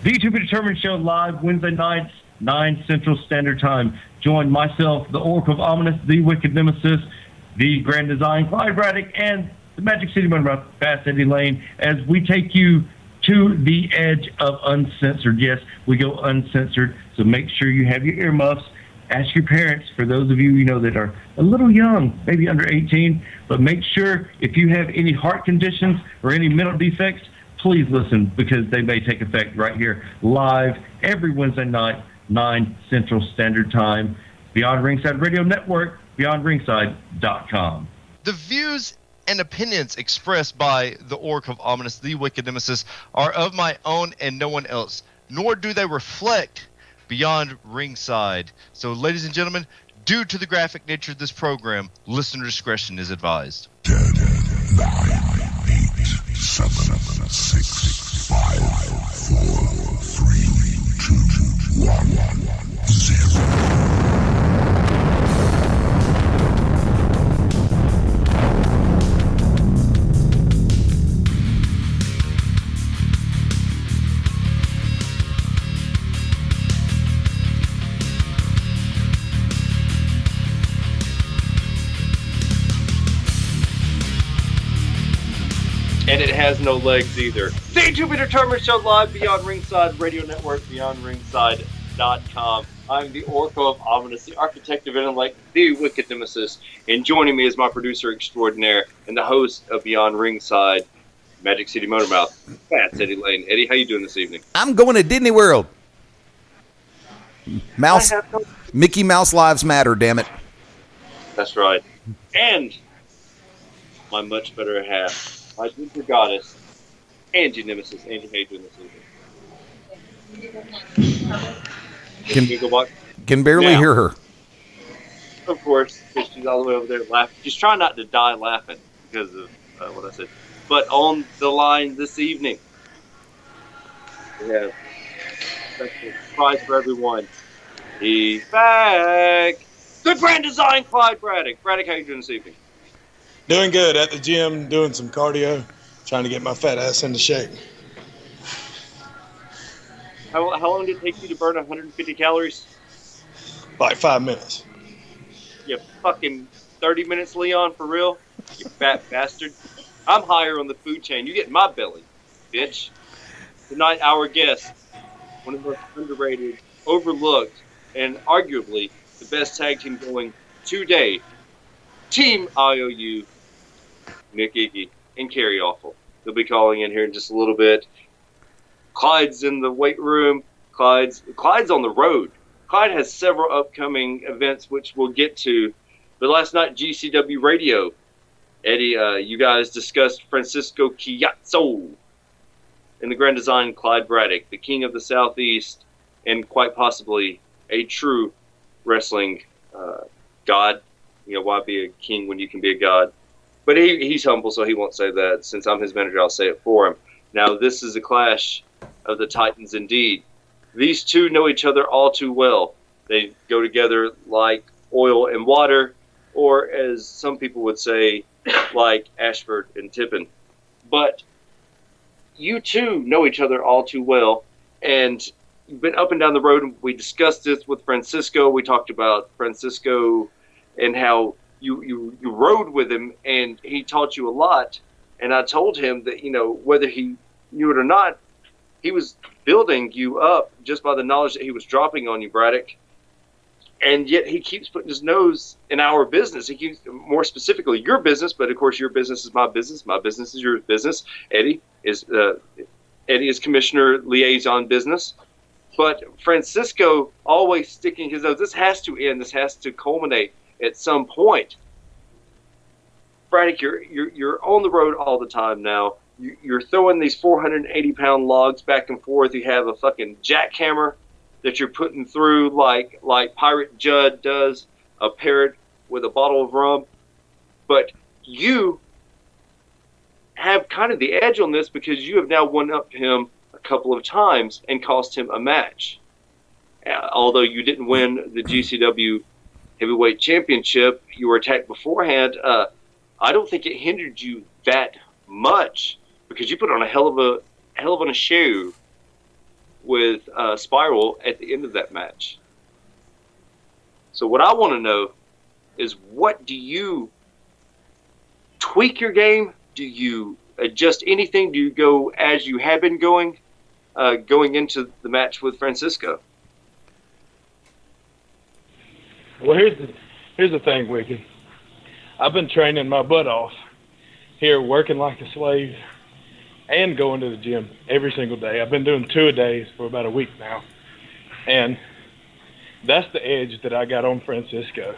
The To Be Determined Show live Wednesday nights, 9 Central Standard Time. Join myself, the Oracle of Ominous, the Wicked Nemesis, the Grand Design, Clyde Braddock, and the Magic City Mutt, Fast Eddie Layne, as we take you to the edge of uncensored. Yes, we go uncensored, so make sure you have your earmuffs. Ask your parents, for those of you that are a little young, maybe under 18, but make sure if you have any heart conditions or any mental defects, please listen, because they may take effect right here live every Wednesday night, 9 Central Standard Time. Beyond Ringside Radio Network, beyondringside.com. The views and opinions expressed by the Oracle of Ominous, the Wicked Nemesis, are of my own and no one else, nor do they reflect Beyond Ringside. So, ladies and gentlemen, due to the graphic nature of this program, listener discretion is advised. 10, 9, 8, 7, 6, 5, 4, 3, 2, 1, 0. And it has no legs either. The To Be Determined Show live, Beyond Ringside Radio Network, beyondringside.com. I'm the Oracle of Ominous, the architect of intellect, the Wicked Nemesis, and joining me is my producer extraordinaire and the host of Beyond Ringside, Magic City Motormouth, Fast Eddie Layne. Eddie, how you doing this evening? I'm going to Disney World. Mickey Mouse lives matter, damn it. That's right. And my much better half, my winter goddess, Angie Nemesis. Angie, how you doing this evening? Can barely hear her. Of course, because she's all the way over there laughing. She's trying not to die laughing because of what I said. But on the line this evening, we have a special surprise for everyone. He's back. The Grand Design, Clyde Braddock. Braddock, how you doing this evening? Doing good at the gym, doing some cardio, trying to get my fat ass into shape. How long did it take you to burn 150 calories? Like 5 minutes. You fucking 30 minutes, Leon, for real? You fat bastard. I'm higher on the food chain. You get in my belly, bitch. Tonight, our guest, one of the most underrated, overlooked, and arguably the best tag team going today, Team I.O.U, Nick Iggy, and Kerry Awful. They'll be calling in here in just a little bit. Clyde's in the weight room. Clyde's on the road. Clyde has several upcoming events, which we'll get to. But last night, GCW Radio, Eddie, you guys discussed Francisco Chiazzo and the Grand Design, Clyde Braddock, the king of the Southeast, and quite possibly a true wrestling god. You know, why be a king when you can be a god? But he's humble, so he won't say that. Since I'm his manager, I'll say it for him. Now, this is a clash of the Titans indeed. These two know each other all too well. They go together like oil and water, or as some people would say, like Ashford and Tippin. But you two know each other all too well, and you've been up and down the road, and we discussed this with Francisco. We talked about Francisco and how you rode with him, and he taught you a lot. And I told him that, whether he knew it or not, he was building you up just by the knowledge that he was dropping on you, Braddock. And yet he keeps putting his nose in our business. He keeps, more specifically, your business, but of course your business is my business. My business is your business. Eddie is commissioner liaison business. But Francisco always sticking his nose. This has to end. This has to culminate at some point. Braddock, you're on the road all the time now. You're throwing these 480-pound logs back and forth. You have a fucking jackhammer that you're putting through like Pirate Judd does a parrot with a bottle of rum. But you have kind of the edge on this because you have now won up to him a couple of times and cost him a match. Although you didn't win the GCW Heavyweight Championship, you were attacked beforehand. I don't think it hindered you that much because you put on a hell of a show with Spiral at the end of that match. So what I want to know is, what do you tweak your game? Do you adjust anything? Do you go as you have been going into the match with Francisco? Well, here's the thing, Wicked. I've been training my butt off here, working like a slave, and going to the gym every single day. I've been doing 2-a-days for about a week now. And that's the edge that I got on Francisco.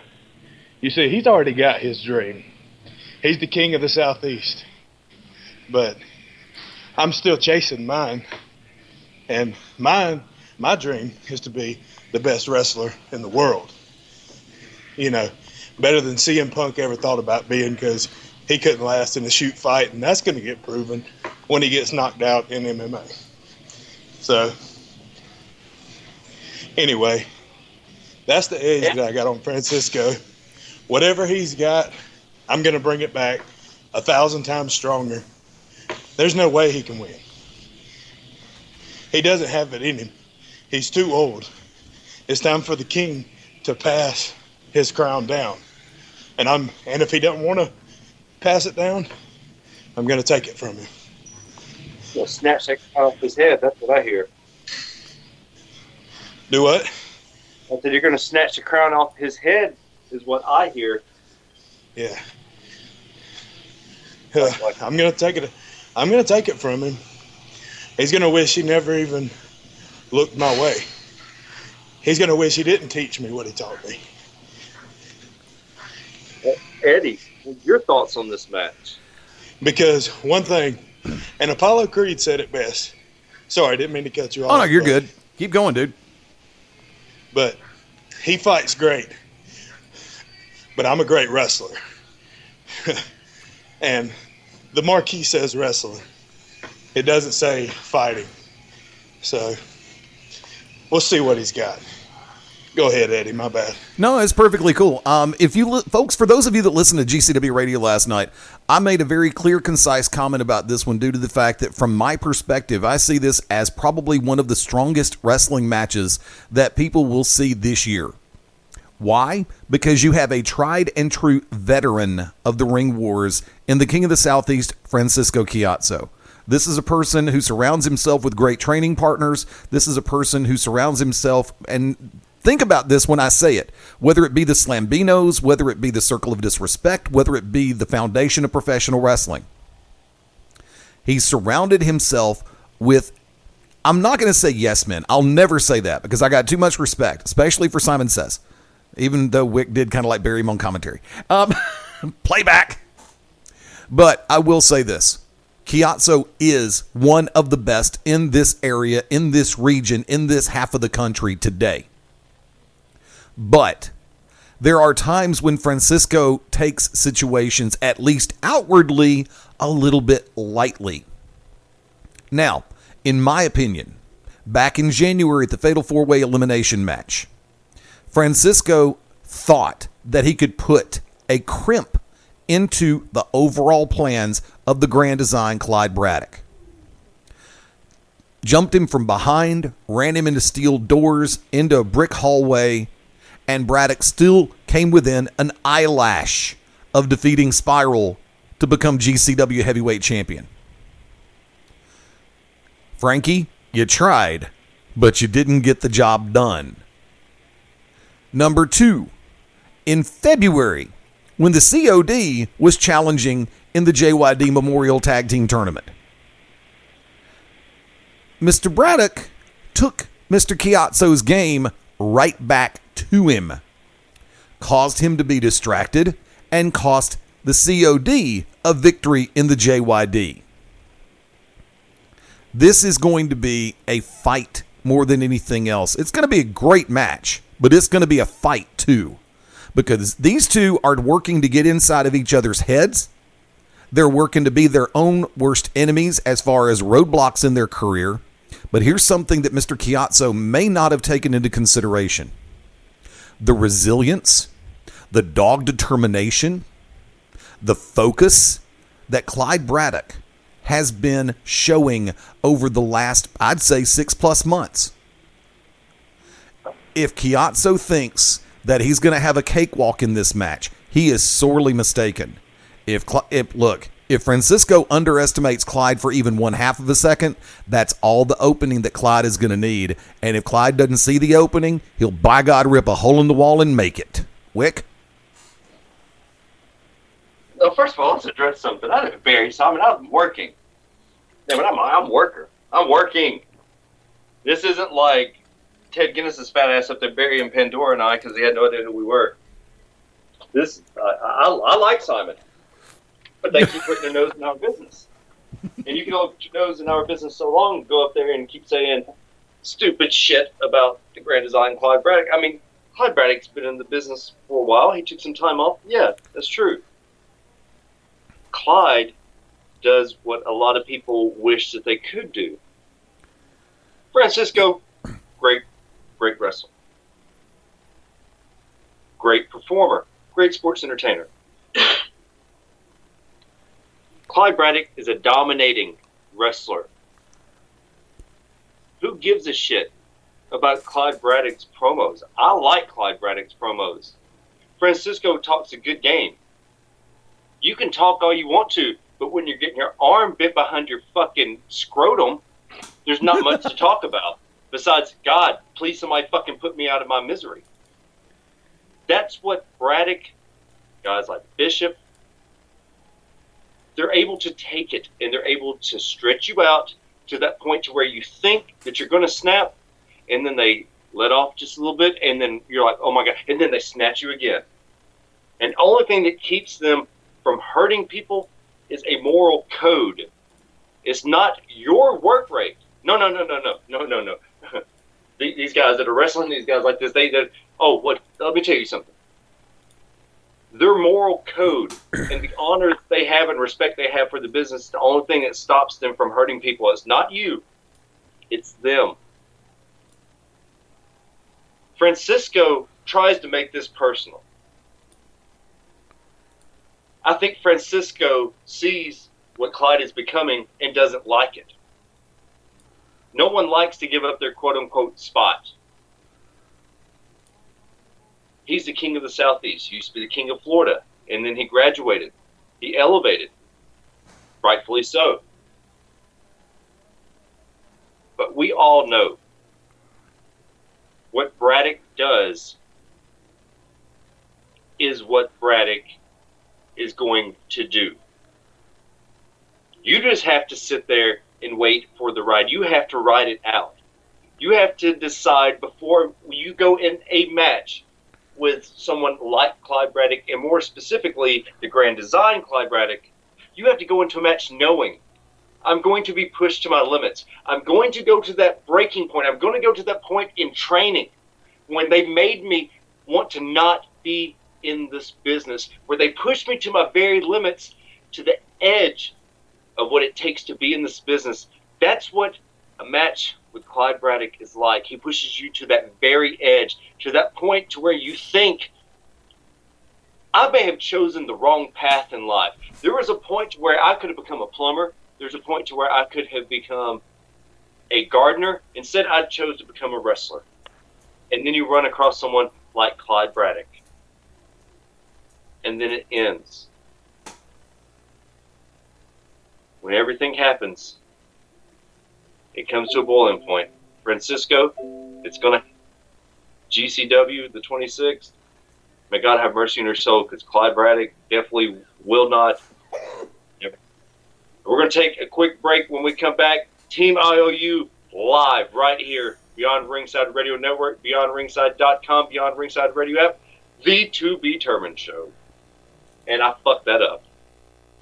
You see, he's already got his dream. He's the king of the Southeast. But I'm still chasing mine. And my dream is to be the best wrestler in the world. You know, better than CM Punk ever thought about being, because he couldn't last in a shoot fight, and that's going to get proven when he gets knocked out in MMA. So, anyway, that's the edge that I got on Francisco. Whatever he's got, I'm going to bring it back 1,000 times stronger. There's no way he can win. He doesn't have it in him. He's too old. It's time for the king to pass his crown down. And if he doesn't want to pass it down, I'm going to take it from him. You'll snatch that crown off his head. That's what I hear. Do what? I said you're going to snatch the crown off his head is what I hear. Yeah. I'm going to take it. I'm going to take it from him. He's going to wish he never even looked my way. He's going to wish he didn't teach me what he taught me. Eddie, your thoughts on this match? Because one thing, and Apollo Creed said it best. Sorry, I didn't mean to cut you off. Oh, no, you're good. Keep going, dude. But he fights great. But I'm a great wrestler. And the marquee says wrestling. It doesn't say fighting. So we'll see what he's got. Go ahead, Eddie. My bad. No, it's perfectly cool. If you folks, for those of you that listened to GCW Radio last night, I made a very clear, concise comment about this one due to the fact that, from my perspective, I see this as probably one of the strongest wrestling matches that people will see this year. Why? Because you have a tried and true veteran of the ring wars in the King of the Southeast, Francisco Chiazzo. This is a person who surrounds himself with great training partners. This is a person who surrounds himself, and think about this when I say it, whether it be the Slambinos, whether it be the Circle of Disrespect, whether it be the foundation of professional wrestling. He's surrounded himself with, I'm not going to say yes men. I'll never say that because I got too much respect, especially for Simon Says, even though Wick did kind of like bury him on commentary. Playback. But I will say this. Chiazzo is one of the best in this area, in this region, in this half of the country today. But there are times when Francisco takes situations, at least outwardly, a little bit lightly. Now, in my opinion, back in January at the Fatal 4-Way Elimination match, Francisco thought that he could put a crimp into the overall plans of the Grand Design Clyde Braddock. Jumped him from behind, ran him into steel doors, into a brick hallway, and Braddock still came within an eyelash of defeating Spiral to become GCW Heavyweight Champion. Frankie, you tried, but you didn't get the job done. Number 2, in February, when the COD was challenging in the JYD Memorial Tag Team Tournament, Mr. Braddock took Mr. Chiazzo's game right back to him, caused him to be distracted, and cost the COD a victory in the JYD. This is going to be a fight more than anything else. It's going to be a great match, but it's going to be a fight too, because these two are working to get inside of each other's heads. They're working to be their own worst enemies as far as roadblocks in their career. But here's something that Mr. Chiazzo may not have taken into consideration. The resilience, the dog determination, the focus that Clyde Braddock has been showing over the last, I'd say, 6+ months. If Chiazzo thinks that he's going to have a cakewalk in this match, he is sorely mistaken. If Francisco underestimates Clyde for even 1/2 of a second, that's all the opening that Clyde is going to need. And if Clyde doesn't see the opening, he'll by God rip a hole in the wall and make it. Wick? Well, first of all, let's address something. I didn't bury Simon. I'm working. Yeah, but I'm a worker. I'm working. This isn't like Ted Guinness's fat ass up there burying Pandora and I because he had no idea who we were. This I like Simon, but they keep putting their nose in our business, and you can only put your nose in our business so long. Go up there and keep saying stupid shit about the Grand Design Clyde Braddock. I mean, Clyde Braddock's been in the business for a while. He took some time off. Yeah, that's true. Clyde does what a lot of people wish that they could do. Francisco, great wrestler. Great performer. Great sports entertainer. Clyde Braddock is a dominating wrestler. Who gives a shit about Clyde Braddock's promos? I like Clyde Braddock's promos. Francisco talks a good game. You can talk all you want to, but when you're getting your arm bit behind your fucking scrotum, there's not much to talk about. Besides, God, please somebody fucking put me out of my misery. That's what Braddock, guys like Bishop, they're able to take it and they're able to stretch you out to that point to where you think that you're going to snap, and then they let off just a little bit, and then you're like, oh my God, and then they snatch you again. And the only thing that keeps them from hurting people is a moral code. It's not your work rate. No. These guys that are wrestling, these guys like this, let me tell you something. Their moral code and the honor they have and respect they have for the business is the only thing that stops them from hurting people. It's not you. It's them. Francisco tries to make this personal. I think Francisco sees what Clyde is becoming and doesn't like it. No one likes to give up their quote-unquote spot. He's the king of the Southeast. He used to be the king of Florida. And then he graduated. He elevated. Rightfully so. But we all know what Braddock does is what Braddock is going to do. You just have to sit there and wait for the ride. You have to ride it out. You have to decide before you go in a match with someone like Clyde Braddock, and more specifically, the Grand Design Clyde Braddock. You have to go into a match knowing I'm going to be pushed to my limits. I'm going to go to that breaking point. I'm going to go to that point in training when they made me want to not be in this business, where they pushed me to my very limits, to the edge of what it takes to be in this business. That's what a match with Clyde Braddock is like. He pushes you to that very edge, to that point to where you think, I may have chosen the wrong path in life. There was a point where I could have become a plumber. There's a point to where I could have become a gardener. Instead, I chose to become a wrestler. And then you run across someone like Clyde Braddock. And then it ends. When everything happens, it comes to a boiling point. Francisco, it's going to GCW the 26th. May God have mercy on your soul, because Clyde Braddock definitely will not. We're going to take a quick break. When we come back, Team I.O.U. live right here, Beyond Ringside Radio Network, BeyondRingside.com, Beyond Ringside Radio app, the To Be Determined Show. And I fucked that up.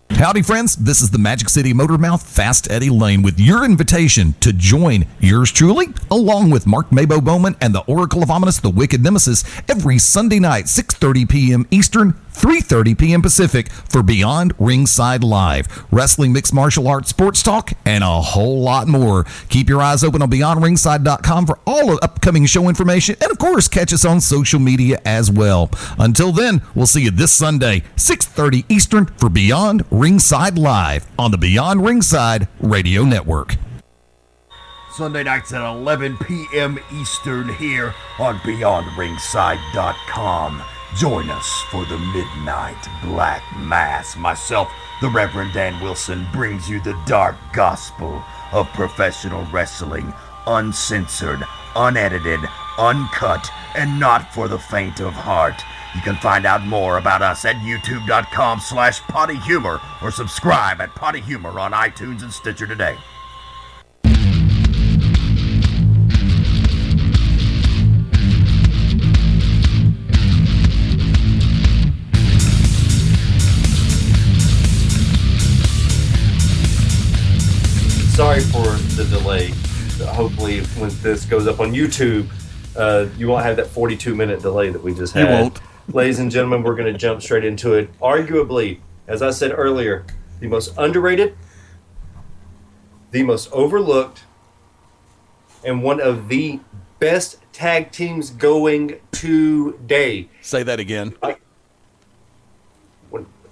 Howdy, friends. This is the Magic City Motormouth, Fast Eddie Layne, with your invitation to join yours truly, along with Mark Mabo Bowman and the Oracle of Ominous, the Wicked Nemesis, every Sunday night, 6:30 p.m. Eastern, 3:30 p.m. Pacific for Beyond Ringside Live. Wrestling, mixed martial arts, sports talk, and a whole lot more. Keep your eyes open on BeyondRingside.com for all of upcoming show information, and of course, catch us on social media as well. Until then, we'll see you this Sunday, 6:30 Eastern for Beyond Ringside Live on the Beyond Ringside Radio Network. Sunday nights at 11 p.m. Eastern here on BeyondRingside.com. Join us for the Midnight Black Mass. Myself, the Reverend Dan Wilson, brings you the dark gospel of professional wrestling, uncensored, unedited, uncut, and not for the faint of heart. You can find out more about us at youtube.com/pottyhumor or subscribe at Potty Humor on iTunes and Stitcher today. Sorry for the delay. Hopefully, when this goes up on YouTube, you won't have that 42-minute delay that we just had. You won't. Ladies and gentlemen, we're going to jump straight into it. Arguably, as I said earlier, the most underrated, the most overlooked, and one of the best tag teams going today. Say that again.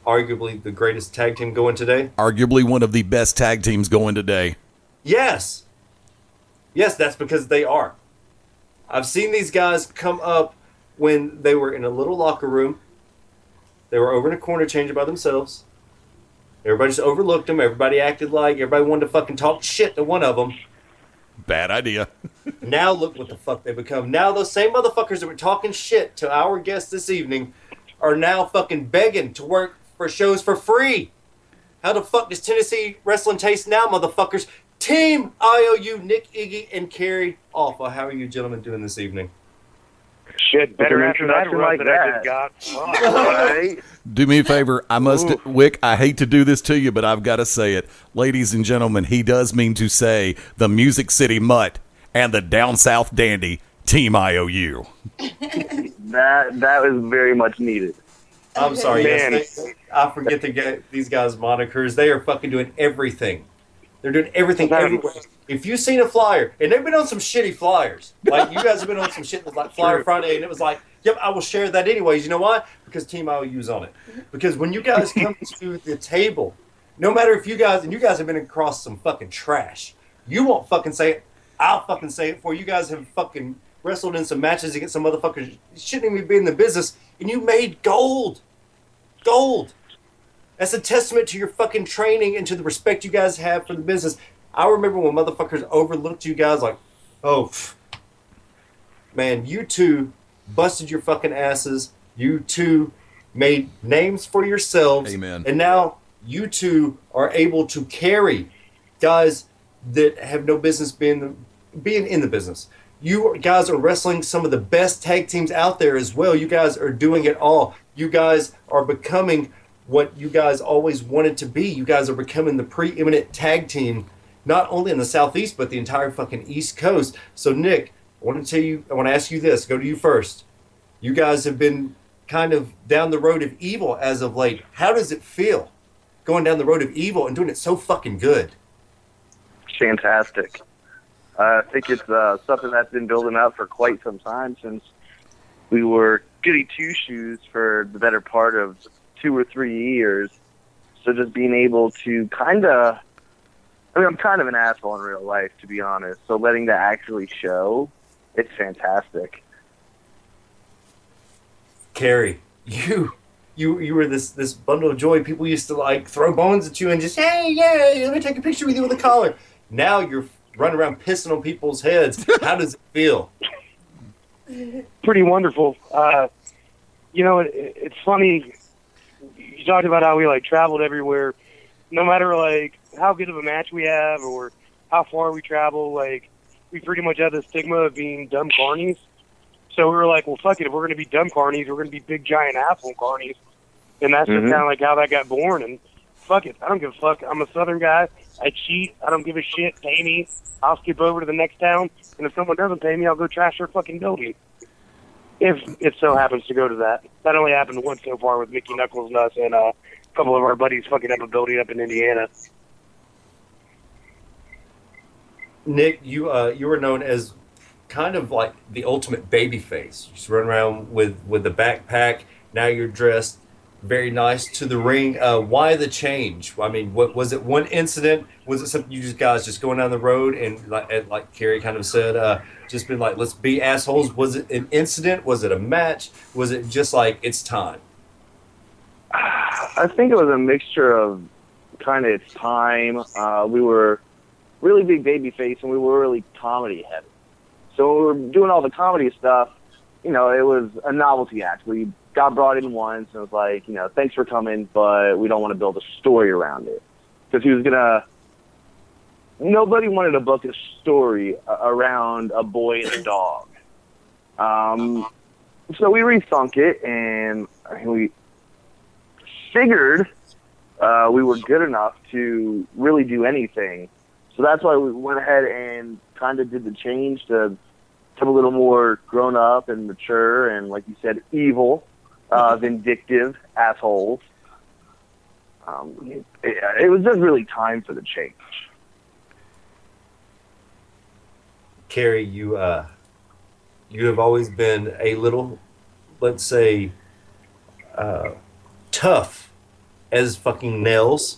Arguably the greatest tag team going today? Arguably one of the best tag teams going today. Yes. Yes, that's because they are. I've seen these guys come up when they were in a little locker room. They were over in a corner changing by themselves. Everybody just overlooked them. Everybody acted like everybody wanted to fucking talk shit to one of them. Bad idea. Now look what the fuck they become. Now those same motherfuckers that were talking shit to our guest this evening are now fucking begging to work for shows for free. How the fuck does Tennessee wrestling taste now, motherfuckers? Team I.O.U, Nick, Iggy, and Kerry Awful. How are you gentlemen doing this evening? Shit, better after that run that I just got. Right? Do me a favor. Wick, I hate to do this to you, but I've got to say it. Ladies and gentlemen, he does mean to say the Music City Mutt and the Down South Dandy, Team I.O.U. That was very much needed. I'm sorry. Man. Yes, I forget to get these guys' monikers. They are fucking doing everything. They're doing everything everywhere. If you've seen a flyer, and they've been on some shitty flyers, like you guys have been on some shit that's like Flyer Friday, and it was like, yep, I will share that anyways. You know why? Because Team I.O.U's on it. Because when you guys come to the table, no matter if you guys, and you guys have been across some fucking trash, you won't fucking say it. I'll fucking say it for you. Guys have fucking wrestled in some matches against some motherfuckers shouldn't even be in the business, and you made gold. Gold. That's a testament to your fucking training and to the respect you guys have for the business. I remember when motherfuckers overlooked you guys like, oh, man, you two busted your fucking asses. You two made names for yourselves. Amen. And now you two are able to carry guys that have no business being in the business. You guys are wrestling some of the best tag teams out there as well. You guys are doing it all. You guys are becoming what you guys always wanted to be. You guys are becoming the preeminent tag team, not only in the Southeast, but the entire fucking East Coast. So, Nick, I want to ask you this. Go to you first. You guys have been kind of down the road of evil as of late. How does it feel going down the road of evil and doing it so fucking good? Fantastic. I think it's something that's been building up for quite some time since we were goody two-shoes for the better part of 2 or 3 years. So just being able to I'm kind of an asshole in real life, to be honest. So letting that actually show, it's fantastic. Kerry, you were this bundle of joy. People used to like throw bones at you and just, hey, let me take a picture with you with a collar. Now you're running around pissing on people's heads. How does it feel? Pretty wonderful. It's funny. You talked about how we traveled everywhere. No matter how good of a match we have or how far we travel, we pretty much have the stigma of being dumb carnies. So we were like, well, fuck it. If we're going to be dumb carnies, we're going to be big, giant asshole carnies. And that's just kind of how that got born. And fuck it. I don't give a fuck. I'm a Southern guy. I cheat. I don't give a shit. Pay me. I'll skip over to the next town. And if someone doesn't pay me, I'll go trash their fucking building. if it so happens to go to that. That only happened once so far with Mickey Knuckles and us and a couple of our buddies fucking up a building up in Indiana. Nick, you were known as kind of like the ultimate baby face. You used to run around with the backpack. Now you're dressed very nice to the ring. Why the change? I mean, what was it? One incident? Was it something you guys just going down the road and like Kerry kind of said, just been like, let's be assholes? Was it an incident? Was it a match? Was it just like it's time? I think it was a mixture of kind of it's time. We were really big baby face and we were really comedy heavy. So when we were doing all the comedy stuff, it was a novelty act. We got brought in once and it was like, thanks for coming, but we don't want to build a story around it. Because nobody wanted to book a story around a boy and a dog. So we rethunk it and we figured we were good enough to really do anything. So that's why we went ahead and kind of did the change to become a little more grown up and mature and, like you said, evil, vindictive assholes. It was just really time for the change. Kerry, you have always been a little, let's say, tough as fucking nails.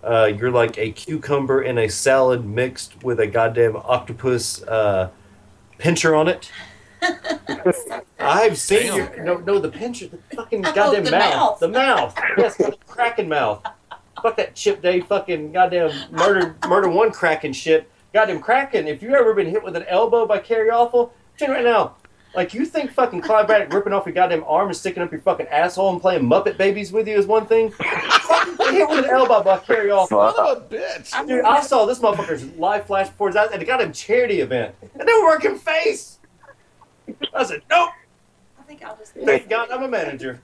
You're like a cucumber in a salad mixed with a goddamn octopus pincher on it. I've seen the pincher, the fucking goddamn mouth. The mouth. Yes, the Kraken mouth. Fuck that Chip Day fucking goddamn murder one Kraken shit. Goddamn Kraken, if you've ever been hit with an elbow by Kerry Awful, tell you right now, like you think fucking Clyde Braddock ripping off your goddamn arm and sticking up your fucking asshole and playing Muppet Babies with you is one thing? Fucking get hit with an elbow by Kerry Awful. Son of a bitch. Dude, I saw this motherfucker's live flash before his eyes at a goddamn charity event. And they were working face. I said, nope. I think I'll just. Thank God I'm a manager.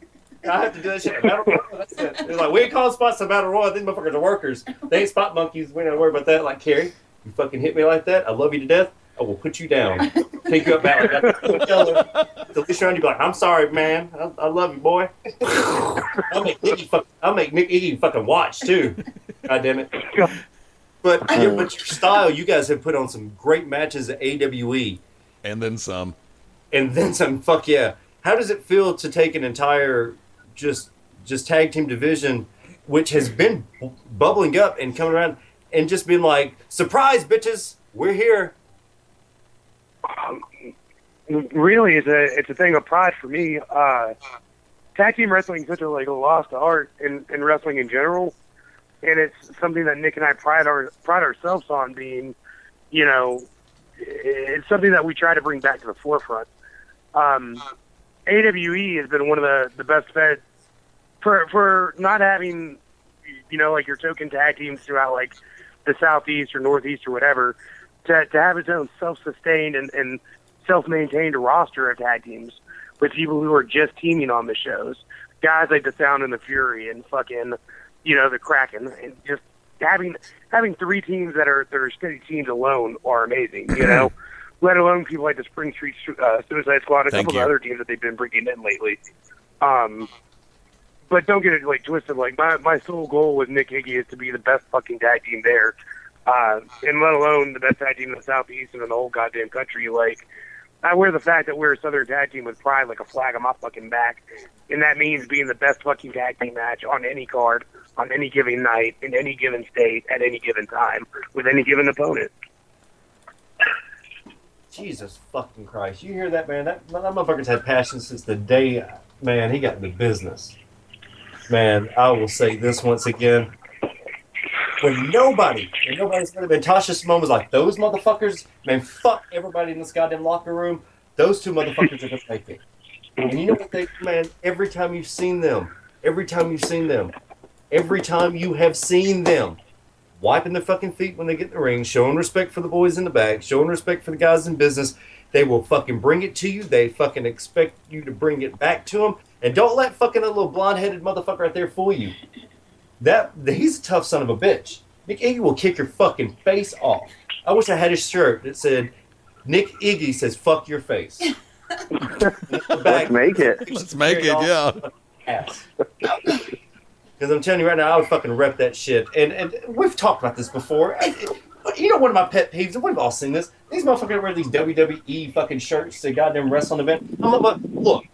I have to do that shit at Battle Royal. That's it. It's like, we ain't calling spots to Battle Royal. These motherfuckers are workers. They ain't spot monkeys. We don't worry about that. Like, Kerry, you fucking hit me like that. I love you to death. I will put you down. Take you up back like that. The leash around you be like, I'm sorry, man. I love you, boy. I'll make Nick Iggy fucking watch, too. God damn it. But your style, you guys have put on some great matches at AWE. And then some. And then some, fuck yeah. How does it feel to take an entire just tag team division, which has been bubbling up and coming around, and just been like, surprise, bitches, we're here. Really, it's a thing of pride for me. Tag team wrestling is such a lost art in wrestling in general, and it's something that Nick and I pride ourselves on being. It's something that we try to bring back to the forefront. AWE has been one of the best fed for not having, your token tag teams throughout the Southeast or Northeast or whatever, to have its own self-sustained and self-maintained roster of tag teams with people who are just teaming on the shows. Guys like the Sound and the Fury and fucking, the Kraken, and just having three teams that are steady teams alone are amazing, let alone people like the Spring Street Suicide Squad, a couple of other teams that they've been bringing in lately. But don't get it twisted. My sole goal with Nick Iggy is to be the best fucking tag team there, and let alone the best tag team in the Southeast and in the whole goddamn country. I wear the fact that we're a Southern tag team with pride like a flag on my fucking back, and that means being the best fucking tag team match on any card, on any given night, in any given state, at any given time, with any given opponent. Jesus fucking Christ. You hear that, man? That motherfucker's had passion since the day, man, he got into business. Man, I will say this once again. When nobody's really been, Tasha Simone was like, those motherfuckers, man, fuck everybody in this goddamn locker room. Those two motherfuckers are going to make it. And you know what they, man, every time you have seen them, wiping their fucking feet when they get in the ring, showing respect for the boys in the back, showing respect for the guys in business. They will fucking bring it to you. They fucking expect you to bring it back to them. And don't let fucking a little blonde-headed motherfucker right there fool you. He's a tough son of a bitch. Nick Iggy will kick your fucking face off. I wish I had a shirt that said, Nick Iggy says, fuck your face. Let's make it. Let's make it, yeah. Ass. Because I'm telling you right now, I would fucking rep that shit. And we've talked about this before. You know, one of my pet peeves, and we've all seen this. These motherfuckers wear these WWE fucking shirts to goddamn wrestling event. Look,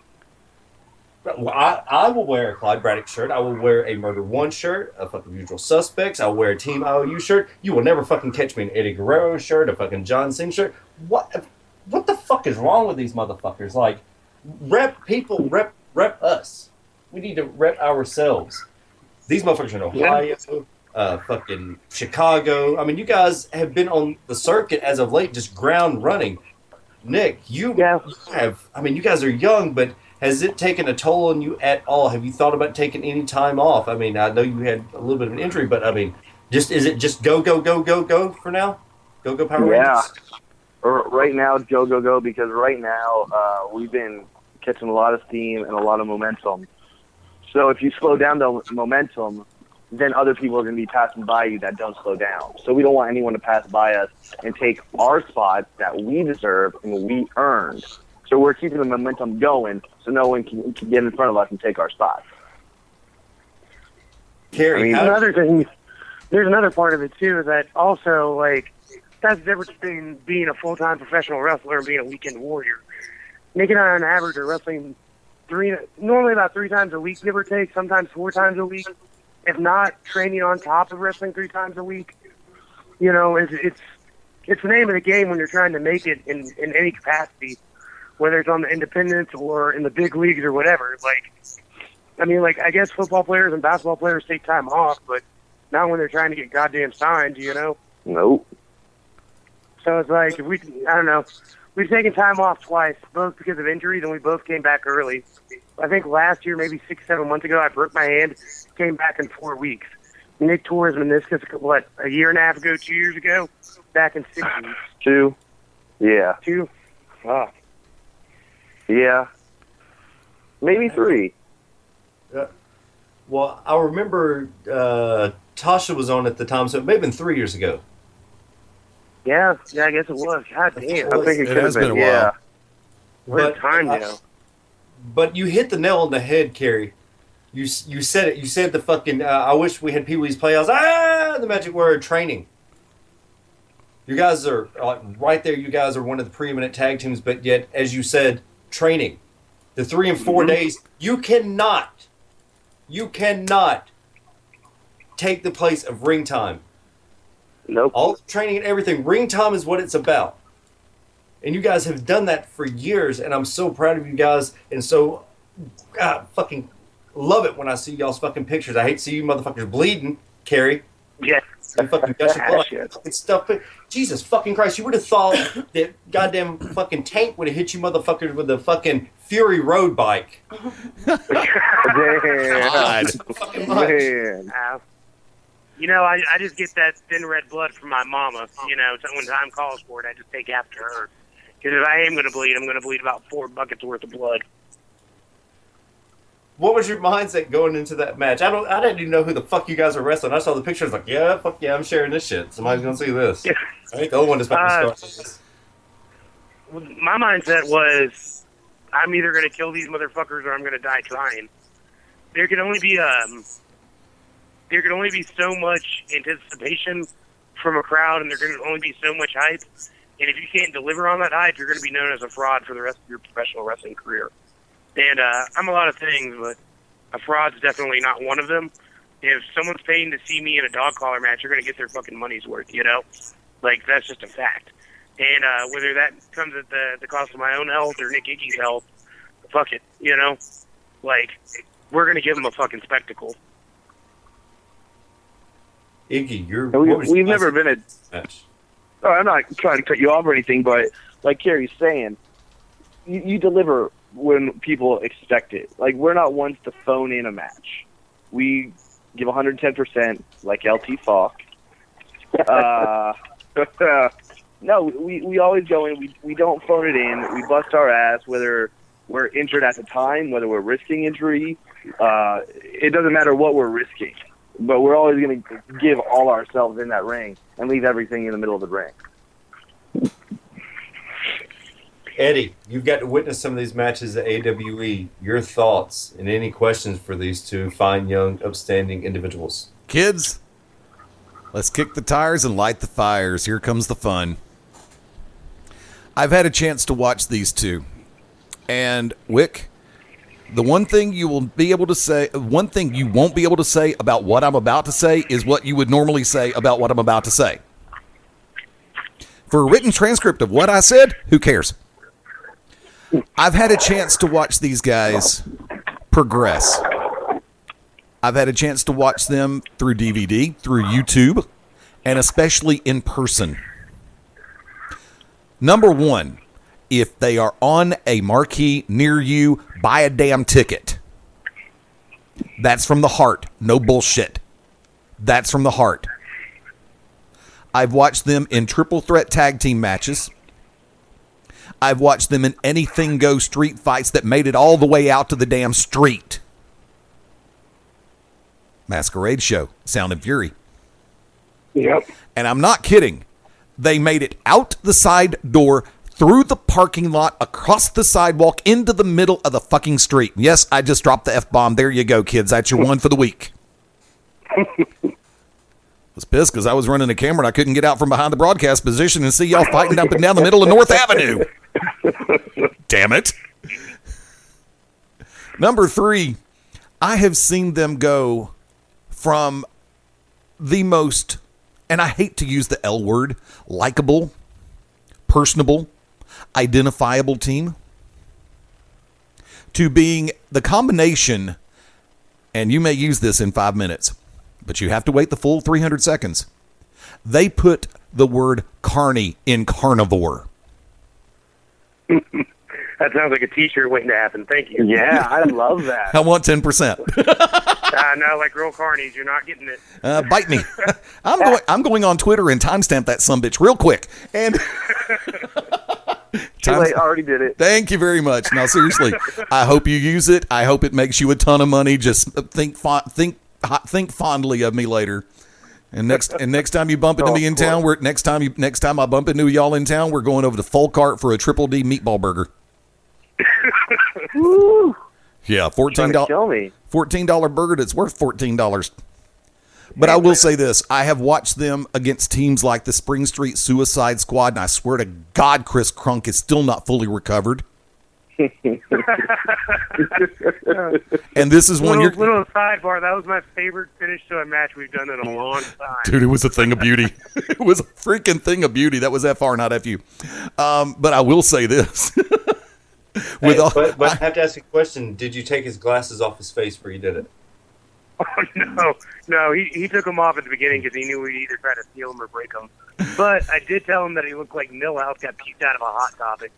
I will wear a Clyde Braddock shirt. I will wear a Murder One shirt, a fucking Usual Suspects. I'll wear a Team I.O.U. shirt. You will never fucking catch me in an Eddie Guerrero shirt, a fucking John Cena shirt. What the fuck is wrong with these motherfuckers? Like, rep us. We need to rep ourselves. These motherfuckers are in Ohio, fucking Chicago. I mean, you guys have been on the circuit as of late, just ground running. Nick, you have. I mean, you guys are young, but has it taken a toll on you at all? Have you thought about taking any time off? I mean, I know you had a little bit of an injury, but I mean, is it just go for now? Go Power Rangers? Right now, it's go, because right now we've been catching a lot of steam and a lot of momentum. So if you slow down the momentum, then other people are going to be passing by you that don't slow down. So we don't want anyone to pass by us and take our spots that we deserve and we earned. So we're keeping the momentum going so no one can get in front of us and take our spots. Kerry, there's another part of it, too, is that also, like, that's the difference between being a full-time professional wrestler and being a weekend warrior. Nick and I, on average, are wrestling normally about 3 times a week, give or take, sometimes 4 times a week. If not, training on top of wrestling 3 times a week. You know, it's the name of the game when you're trying to make it in any capacity, whether it's on the independents or in the big leagues or whatever. Like, I mean, like, I guess football players and basketball players take time off, but not when they're trying to get goddamn signed, you know? Nope. So it's like, I don't know. We've taken time off twice, both because of injuries, and we both came back early. I think last year, maybe 6-7 months ago, I broke my hand, came back in 4 weeks. Nick tore his meniscus, a year and a half ago, 2 years ago, back in 6 weeks. 2? Yeah. 2? Fuck. Yeah. Maybe 3. Well, I remember Tasha was on at the time, so it may have been 3 years ago. Yeah, I guess it was. God damn. I think it could have been, a while. What a time now. But you hit the nail on the head, Kerry. You said it. You said the fucking, I wish we had Pee Wee's Playhouse. The magic word, training. You guys are, right there, you guys are one of the preeminent tag teams, but yet, as you said, training. The 3 and 4 days, you cannot take the place of ring time. Nope. All the training and everything. Ring time is what it's about. And you guys have done that for years, and I'm so proud of you guys, and so fucking love it when I see y'all's fucking pictures. I hate to see you motherfuckers bleeding, Kerry. Yeah. And fucking gushing blood and stuff. But Jesus fucking Christ, you would have thought that goddamn fucking tank would have hit you motherfuckers with a fucking Fury road bike. Damn. Man. You know, I just get that thin red blood from my mama. You know, so when time calls for it, I just take after her. Because if I am going to bleed, I'm going to bleed about 4 buckets worth of blood. What was your mindset going into that match? I didn't even know who the fuck you guys were wrestling. I saw the pictures, like, yeah, fuck yeah, I'm sharing this shit. Somebody's gonna see this. Yeah. I think the only one that's about to start. My mindset was, I'm either going to kill these motherfuckers or I'm going to die trying. There can only be so much anticipation from a crowd, and there can only be so much hype. And if you can't deliver on that hype, you're going to be known as a fraud for the rest of your professional wrestling career. And I'm a lot of things, but a fraud's definitely not one of them. If someone's paying to see me in a dog collar match, you're going to get their fucking money's worth, you know? Like, that's just a fact. And whether that comes at the cost of my own health or Nick Iggy's health, fuck it, you know? Like, we're going to give them a fucking spectacle. Iggy, we've never been a match. Oh, I'm not trying to cut you off or anything, but like Kerry's saying, you deliver when people expect it. Like, we're not ones to phone in a match. We give 110%, like LT Falk. No, we always go in. We don't phone it in. We bust our ass, whether we're injured at the time, whether we're risking injury. It doesn't matter what we're risking. But we're always going to give all ourselves in that ring and leave everything in the middle of the ring. Eddie, you've got to witness some of these matches at AWE. Your thoughts and any questions for these two fine, young, upstanding individuals? Kids, let's kick the tires and light the fires. Here comes the fun. I've had a chance to watch these two. And, Wick, the one thing you will be able to say, one thing you won't be able to say about what I'm about to say is what you would normally say about what I'm about to say. For a written transcript of what I said, who cares? I've had a chance to watch these guys progress. I've had a chance to watch them through DVD, through YouTube, and especially in person. Number one, if they are on a marquee near you, buy a damn ticket. That's from the heart. No bullshit. That's from the heart. I've watched them in triple threat tag team matches. I've watched them in anything go street fights that made it all the way out to the damn street. Masquerade Show, Sound and Fury. Yep. And I'm not kidding. They made it out the side door, through the parking lot, across the sidewalk, into the middle of the fucking street. Yes, I just dropped the F-bomb. There you go, kids. That's your one for the week. I was pissed because I was running a camera and I couldn't get out from behind the broadcast position and see y'all fighting up and down the middle of North Avenue. Damn it. Number three, I have seen them go from the most, and I hate to use the L word, likable, personable, identifiable team, to being the combination, and you may use this in 5 minutes, but you have to wait the full 300 seconds. They put the word carny in carnivore. That sounds like a T-shirt waiting to happen. Thank you. Yeah, I love that. I want 10%. No, like real carnies, you're not getting it. Bite me. I'm going on Twitter and timestamp that sumbitch real quick. And Too late, already did it. Thank you very much. Now, seriously, I hope you use it. I hope it makes you a ton of money. Just think fondly of me later. And next time you bump into me in town, next time I bump into y'all in town, we're going over to Full Cart for a Triple D meatball burger. Woo! Yeah, $14 burger that's worth $14. But I will say this. I have watched them against teams like the Spring Street Suicide Squad, and I swear to God, Chris Crunk is still not fully recovered. And this is one little sidebar. That was my favorite finish to a match we've done in a long time. Dude, it was a thing of beauty. It was a freaking thing of beauty. That was FR, not FU. But I will say this. But I have to ask a question. Did you take his glasses off his face before you did it? Oh, no. He took them off at the beginning because he knew we'd either try to steal them or break them. But I did tell him that he looked like Millhouse got puked out of a Hot Topic.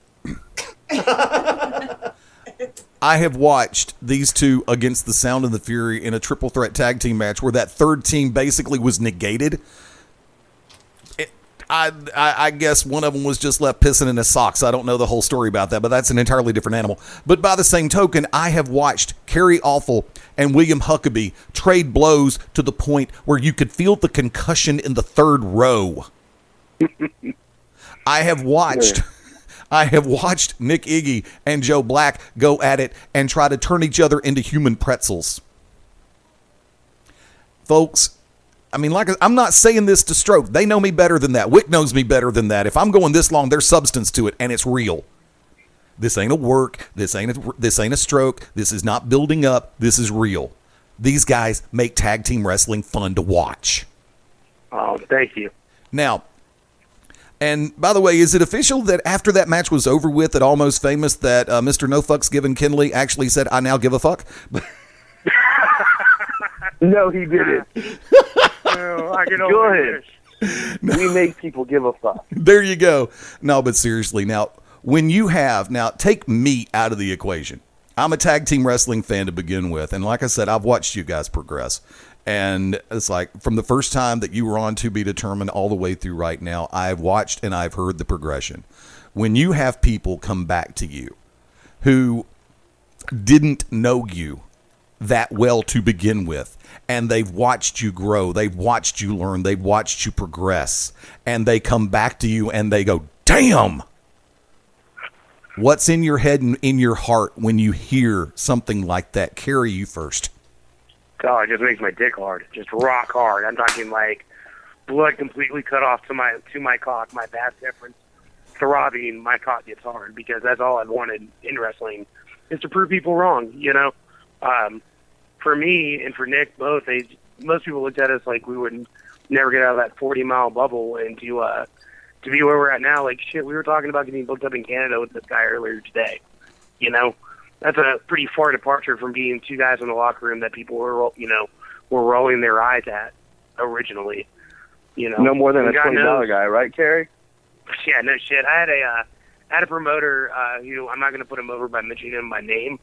I have watched these two against the Sound and the Fury in a triple threat tag team match where that third team basically was negated. I guess one of them was just left pissing in his socks. I don't know the whole story about that, but that's an entirely different animal. But by the same token, I have watched Kerry Awful and William Huckabee trade blows to the point where you could feel the concussion in the third row. I have watched Nick Iggy and Joe Black go at it and try to turn each other into human pretzels. Folks, I mean, I'm not saying this to stroke. They know me better than that. Wick knows me better than that. If I'm going this long, there's substance to it, and it's real. This ain't a work. This ain't a stroke. This is not building up. This is real. These guys make tag team wrestling fun to watch. Oh, thank you. Now, and by the way, is it official that after that match was over with at Almost Famous that Mr. No Fucks Given Kinley actually said, "I now give a fuck"? No, he didn't. No, I can only Good. We make people give a fuck. There you go. No, but seriously, now, take me out of the equation. I'm a tag team wrestling fan to begin with, and like I said, I've watched you guys progress. And it's like from the first time that you were on To Be Determined all the way through right now, I've watched and I've heard the progression. When you have people come back to you who didn't know you that well to begin with, and they've watched you grow, they've watched you learn, they've watched you progress, and they come back to you and they go, "Damn, What's in your head and in your heart when you hear something like that? Kerry, you first. God, it just makes my dick hard. Just rock hard. I'm talking like blood completely cut off to my cock, my bass difference throbbing, my cock gets hard, because that's all I've wanted in wrestling, is to prove people wrong, you know? For me and for Nick both, most people looked at us like we would never get out of that 40-mile bubble, and to be where we're at now, like, shit, we were talking about getting booked up in Canada with this guy earlier today, you know? That's a pretty far departure from being two guys in the locker room that people were rolling their eyes at originally, you know? No more than a God $20 knows. guy, right, Kerry? Yeah, no shit. I had a promoter who, I'm not going to put him over by mentioning him by name,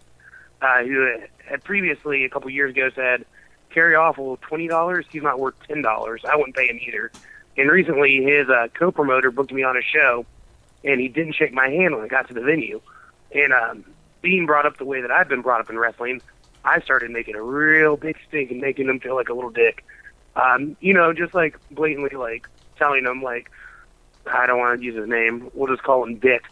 who had previously, a couple years ago, said, Kerry Awful, $20, he's not worth $10. I wouldn't pay him either. And recently, his co-promoter booked me on a show, and he didn't shake my hand when I got to the venue. And being brought up the way that I've been brought up in wrestling, I started making a real big stink and making him feel like a little dick. You know, just like blatantly, like telling him, like, I don't want to use his name. We'll just call him Dick.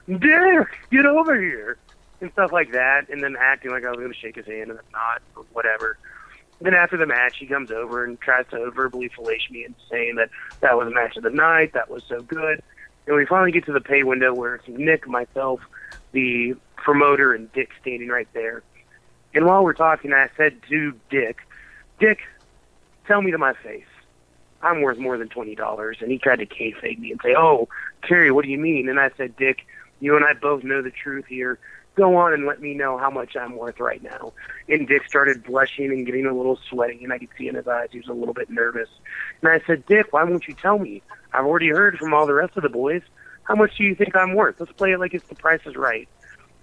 Dick, get over here. And stuff like that. And then acting like I was going to shake his hand and I'm not, or whatever. Then after the match, he comes over and tries to verbally fellate me and saying that was the match of the night. That was so good. And we finally get to the pay window where it's Nick, myself, the promoter, and Dick standing right there. And while we're talking, I said to Dick, tell me to my face, I'm worth more than $20. And he tried to kayfabe me and say, oh, Kerry, what do you mean? And I said, Dick, you and I both know the truth here. Go on and let me know how much I'm worth right now. And Dick started blushing and getting a little sweaty, and I could see in his eyes he was a little bit nervous. And I said, Dick, why won't you tell me? I've already heard from all the rest of the boys. How much do you think I'm worth? Let's play it like it's the Price is Right.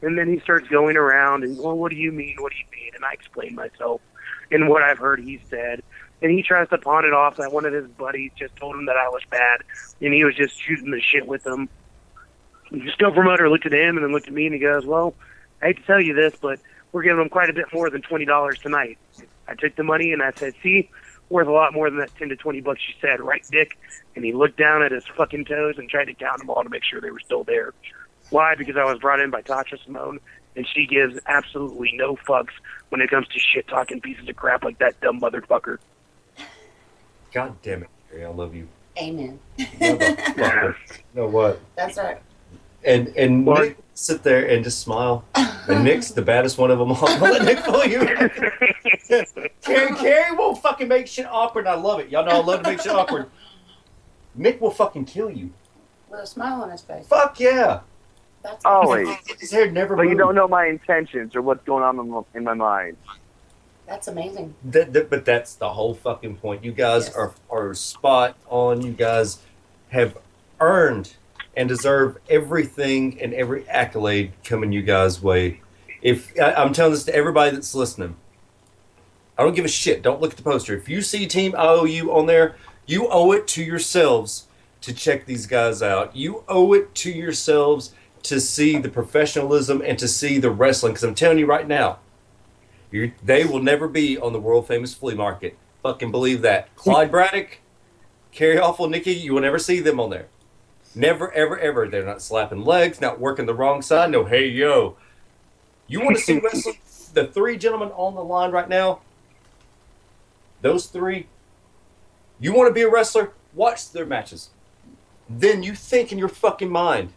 And then he starts going around and, well, what do you mean? What do you mean? And I explain myself and what I've heard he said. And he tries to pawn it off that one of his buddies just told him that I was bad, and he was just shooting the shit with him. The show promoter looked at him and then looked at me, and he goes, well, I hate to tell you this, but we're giving him quite a bit more than $20 tonight. I took the money, and I said, see, worth a lot more than that 10 to $20 you said, right, Dick? And he looked down at his fucking toes and tried to count them all to make sure they were still there. Why? Because I was brought in by Tasha Simone, and she gives absolutely no fucks when it comes to shit-talking pieces of crap like that dumb motherfucker. God damn it, Kerry, I love you. Amen. Motherfucker. You know what? That's right. And Nick sit there and just smile. And Nick's the baddest one of them all. Don't let Nick fool you. Kerry will fucking make shit awkward, and I love it. Y'all know I love to make shit awkward. Nick will fucking kill you. With a smile on his face. Fuck yeah. That's Always. His hair never But you moves. don't know my intentions or what's going on in my mind. That's amazing. But that's the whole fucking point. You guys are spot on. You guys have earned and deserve everything and every accolade coming you guys' way. I'm telling this to everybody that's listening, I don't give a shit. Don't look at the poster. If you see Team I.O.U. on there, you owe it to yourselves to check these guys out. You owe it to yourselves to see the professionalism and to see the wrestling. Because I'm telling you right now, they will never be on the world famous flea market. Fucking believe that. Clyde Braddock, Kerry Awful, Nikki, you will never see them on there. Never, ever, ever. They're not slapping legs, not working the wrong side. No, hey, yo. You want to see wrestling? The three gentlemen on the line right now, those three, you want to be a wrestler? Watch their matches. Then you think in your fucking mind,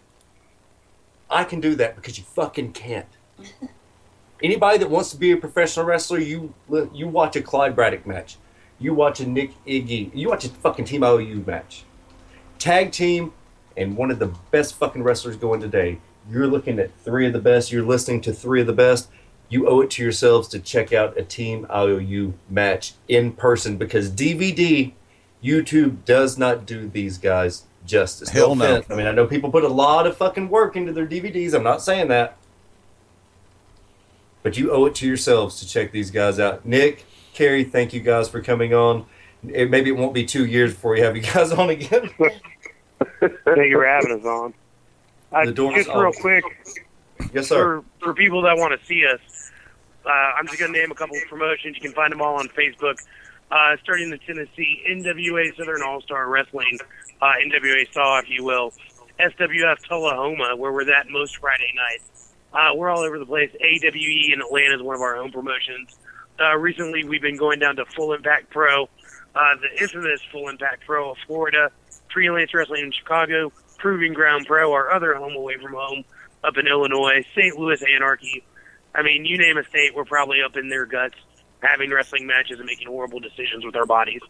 I can do that, because you fucking can't. Anybody that wants to be a professional wrestler, you watch a Clyde Braddock match. You watch a Nick Iggy. You watch a fucking Team I.O.U. match. Tag team and one of the best fucking wrestlers going today. You're looking at three of the best. You're listening to three of the best. You owe it to yourselves to check out a Team I.O.U. match in person, because DVD, YouTube does not do these guys justice. Hell no. I mean, I know people put a lot of fucking work into their DVDs. I'm not saying that. But you owe it to yourselves to check these guys out. Nick, Kerry, thank you guys for coming on. Maybe it won't be 2 years before we have you guys on again. Thank you for having us on. The door is just real open. quick, Yes, sir. for people that want to see us, I'm just going to name a couple of promotions. You can find them all on Facebook. Starting in Tennessee, NWA Southern All-Star Wrestling, NWA Saw, if you will. SWF Tullahoma, where we're at most Friday nights. We're all over the place. AWE in Atlanta is one of our home promotions. Recently, we've been going down to Full Impact Pro, the infamous Full Impact Pro of Florida, Freelance Wrestling in Chicago, Proving Ground Pro, our other home away from home, up in Illinois, St. Louis Anarchy. I mean, you name a state, we're probably up in their guts, having wrestling matches and making horrible decisions with our bodies.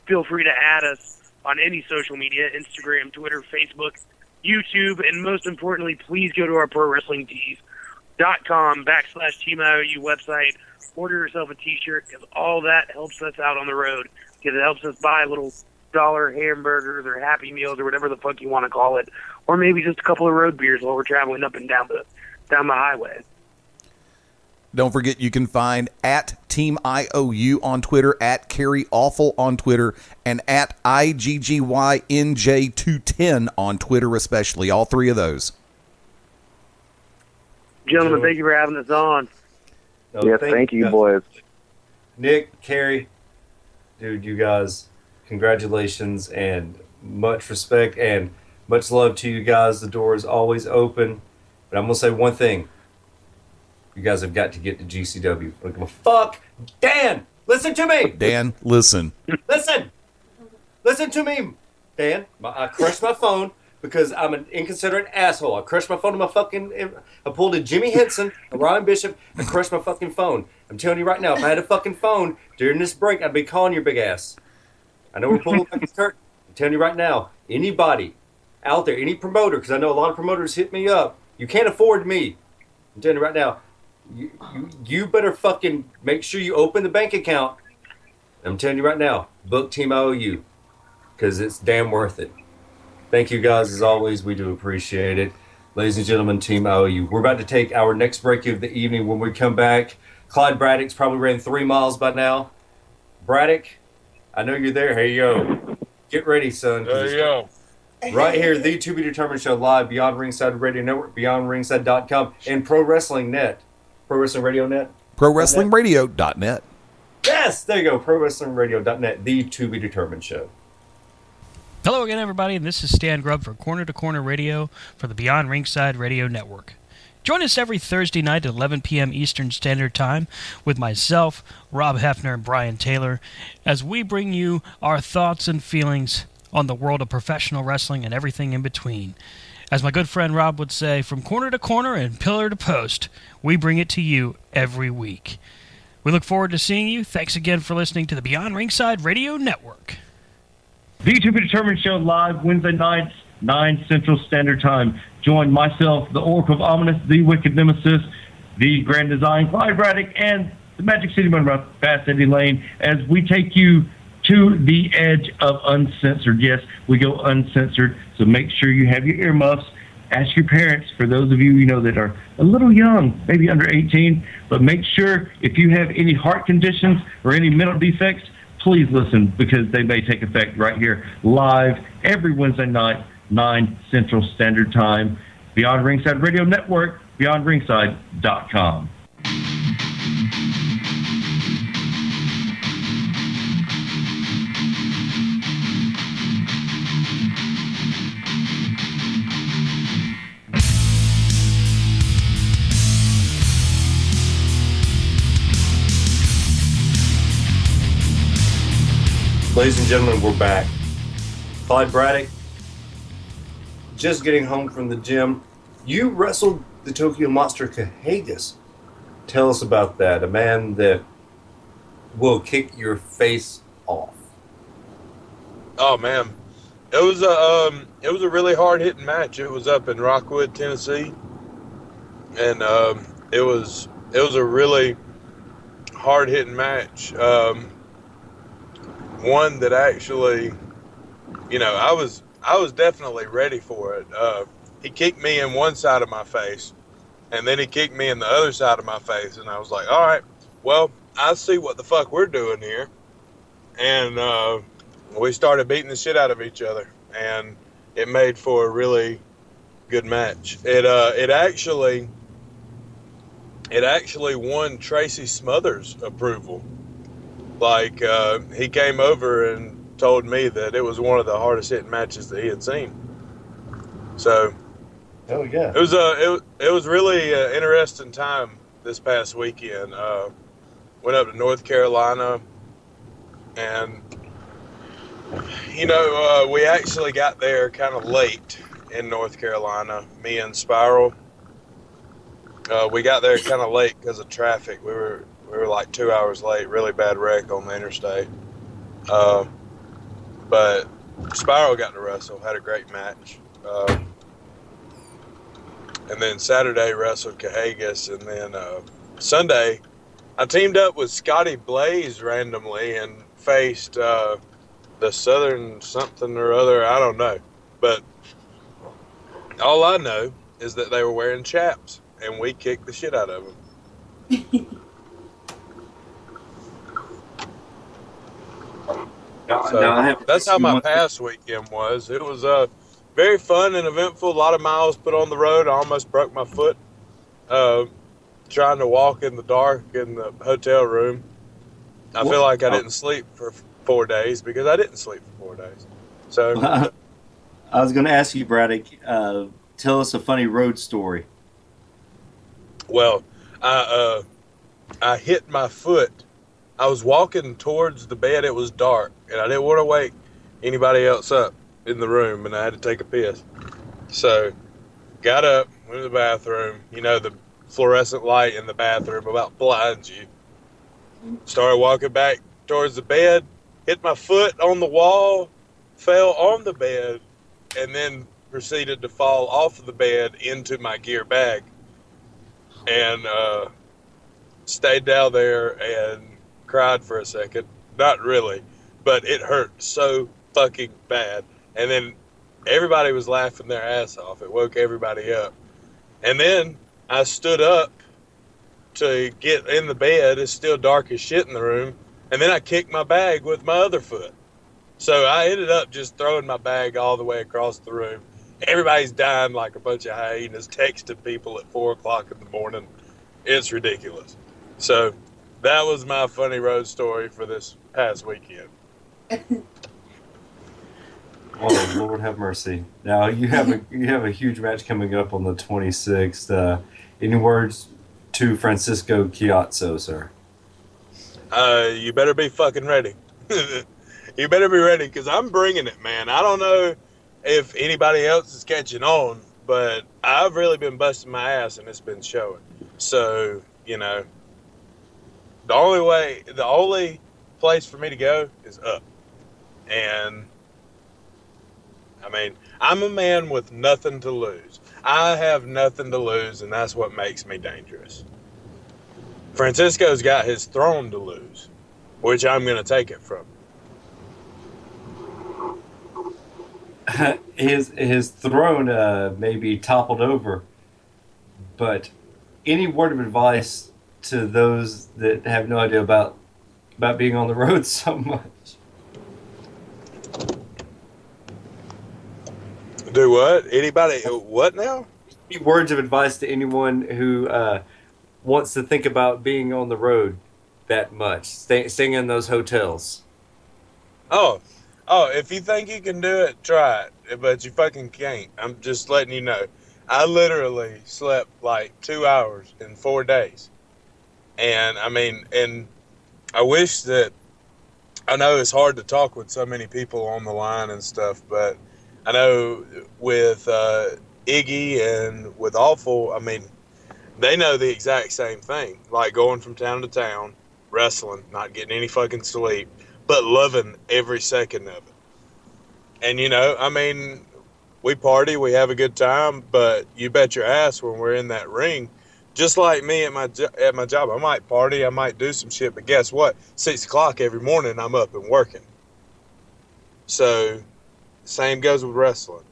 Feel free to add us on any social media, Instagram, Twitter, Facebook, YouTube, and most importantly, please go to our ProWrestlingTees.com/Team I.O.U website. Order yourself a t-shirt, because all that helps us out on the road, because it helps us buy little dollar hamburgers or Happy Meals or whatever the fuck you want to call it, or maybe just a couple of road beers while we're traveling up and down the highway. Don't forget, you can find at Team I.O.U on Twitter, at Kerry Awful on Twitter, and at IGGYNJ210 on Twitter especially. All three of those. Gentlemen, thank you for having us on. No, Yes, thank you, boys. Nick, Kerry, dude, you guys, congratulations and much respect and much love to you guys. The door is always open. But I'm going to say one thing. You guys have got to get to GCW. I don't give a fuck. Dan, listen to me. Dan, listen. Listen to me. Dan, I crushed my phone because I'm an inconsiderate asshole. I crushed my phone on my fucking... I pulled a Jimmy Henson, a Ryan Bishop, and crushed my fucking phone. I'm telling you right now, if I had a fucking phone during this break, I'd be calling your big ass. I know we're pulling back the curtain. I'm telling you right now, anybody out there, any promoter, because I know a lot of promoters hit me up, you can't afford me. I'm telling you right now, you better fucking make sure you open the bank account. I'm telling you right now, book Team I.O.U, because it's damn worth it. Thank you guys, as always. We do appreciate it. Ladies and gentlemen, Team I.O.U. We're about to take our next break of the evening. When we come back, Clyde Braddock's probably ran 3 miles by now. Braddock, I know you're there. Hey, yo. Get ready, son. Hey, yo. Right here, the To Be Determined Show live, Beyond Ringside Radio Network, BeyondRingside.com, and Pro Wrestling Net. Pro Wrestling Radio Net? ProWrestlingRadio.net. Yes, there you go. ProWrestlingRadio.net, the To Be Determined Show. Hello again, everybody, and this is Stan Grubb for Corner to Corner Radio for the Beyond Ringside Radio Network. Join us every Thursday night at 11 p.m. Eastern Standard Time with myself, Rob Hefner, and Brian Taylor, as we bring you our thoughts and feelings on the world of professional wrestling and everything in between. As my good friend Rob would say, from corner to corner and pillar to post, we bring it to you every week. We look forward to seeing you. Thanks again for listening to the Beyond Ringside Radio Network. The To Be Determined Show live Wednesday nights, 9 Central Standard Time. Join myself, the Oracle of Ominous, the Wicked Nemesis, the Grand Design, Clyde Braddock, and the Magic City Mutt, Fast Eddie Layne, as we take you to the edge of uncensored. Yes, we go uncensored, so make sure you have your earmuffs. Ask your parents, for those of you that are a little young, maybe under 18, but make sure if you have any heart conditions or any mental defects, please listen, because they may take effect right here live every Wednesday night, 9 Central Standard Time. Beyond Ringside Radio Network, BeyondRingside.com. Ladies and gentlemen, we're back. Clyde Braddock, just getting home from the gym. You wrestled the Tokyo Monster Kahagas. Tell us about that. A man that will kick your face off. Oh man, it was a really hard hitting match. It was up in Rockwood, Tennessee, and it was a really hard hitting match. One that actually, I was definitely ready for it. He kicked me in one side of my face, and then he kicked me in the other side of my face, and I was like, all right, well, I see what the fuck we're doing here. And we started beating the shit out of each other, and it made for a really good match. It actually won Tracy Smothers' approval. Like, he came over and told me that it was one of the hardest hitting matches that he had seen. So Oh yeah. it was really interesting time this past weekend. Went up to North Carolina, and we actually got there kind of late in North Carolina. Me and Spiral, we got there kind of late because of traffic. We were like 2 hours late. Really bad wreck on the interstate. But Spiral got to wrestle. Had a great match. And then Saturday wrestled Cahagas, and then Sunday I teamed up with Scotty Blaze randomly and faced the Southern something or other. I don't know, but all I know is that they were wearing chaps, and we kicked the shit out of them. So that's how my past weekend was. It was very fun and eventful. A lot of miles put on the road. I almost broke my foot trying to walk in the dark in the hotel room. I feel like I didn't sleep for 4 days because I didn't sleep for 4 days. So I was going to ask you, Braddock, tell us a funny road story. Well, I hit my foot. I was walking towards the bed. It was dark, and I didn't want to wake anybody else up in the room, and I had to take a piss. So got up, went to the bathroom. You know, the fluorescent light in the bathroom about blinds you. Started walking back towards the bed, hit my foot on the wall, fell on the bed, and then proceeded to fall off of the bed into my gear bag. And stayed down there and cried for a second. Not really, but it hurt so fucking bad. And then everybody was laughing their ass off. It woke everybody up. And then I stood up to get in the bed. It's still dark as shit in the room. And then I kicked my bag with my other foot. So I ended up just throwing my bag all the way across the room. Everybody's dying like a bunch of hyenas, texting people at 4 o'clock in the morning. It's ridiculous. So that was my funny road story for this past weekend. Oh, Lord have mercy. Now you have a huge match coming up on the 26th. Any words to Francisco Chiazzo, sir? You better be fucking ready. You better be ready, because I'm bringing it, man. I don't know if anybody else is catching on, but I've really been busting my ass, and it's been showing. So, the only place for me to go is up. And I mean, I'm a man with nothing to lose. I have nothing to lose, and that's what makes me dangerous. Francisco's got his throne to lose, which I'm going to take it from. His throne may be toppled over, but any word of advice to those that have no idea about being on the road so much? Do what? Anybody? What now? Any words of advice to anyone who wants to think about being on the road that much, staying in those hotels? Oh, if you think you can do it, try it. But you fucking can't. I'm just letting you know. I literally slept like 2 hours in 4 days. And I mean, and I wish that, I know it's hard to talk with so many people on the line and stuff, but I know with Iggy and with Awful, I mean, they know the exact same thing. Like going from town to town, wrestling, not getting any fucking sleep, but loving every second of it. And, I mean, we party, we have a good time, but you bet your ass when we're in that ring, just like me at my job, I might party, I might do some shit, but guess what? 6 o'clock every morning, I'm up and working. So, same goes with wrestling.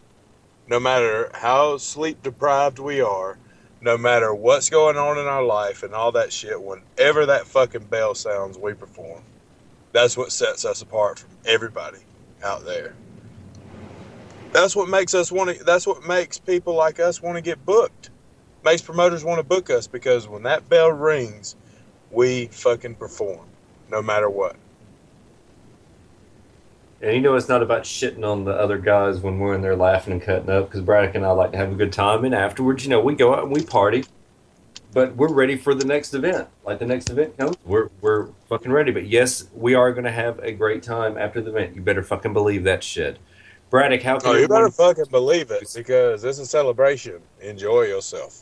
No matter how sleep deprived we are, no matter what's going on in our life and all that shit, whenever that fucking bell sounds, we perform. That's what sets us apart from everybody out there. That's what makes us that's what makes people like us want to get booked. Makes promoters want to book us, because when that bell rings, we fucking perform, no matter what. And it's not about shitting on the other guys when we're in there laughing and cutting up, because Braddock and I like to have a good time. And afterwards, we go out and we party. But we're ready for the next event. Like the next event comes, we're fucking ready. But yes, we are going to have a great time after the event. You better fucking believe that shit. Braddock, how can you everyone... better fucking believe it, because it's a celebration. Enjoy yourself.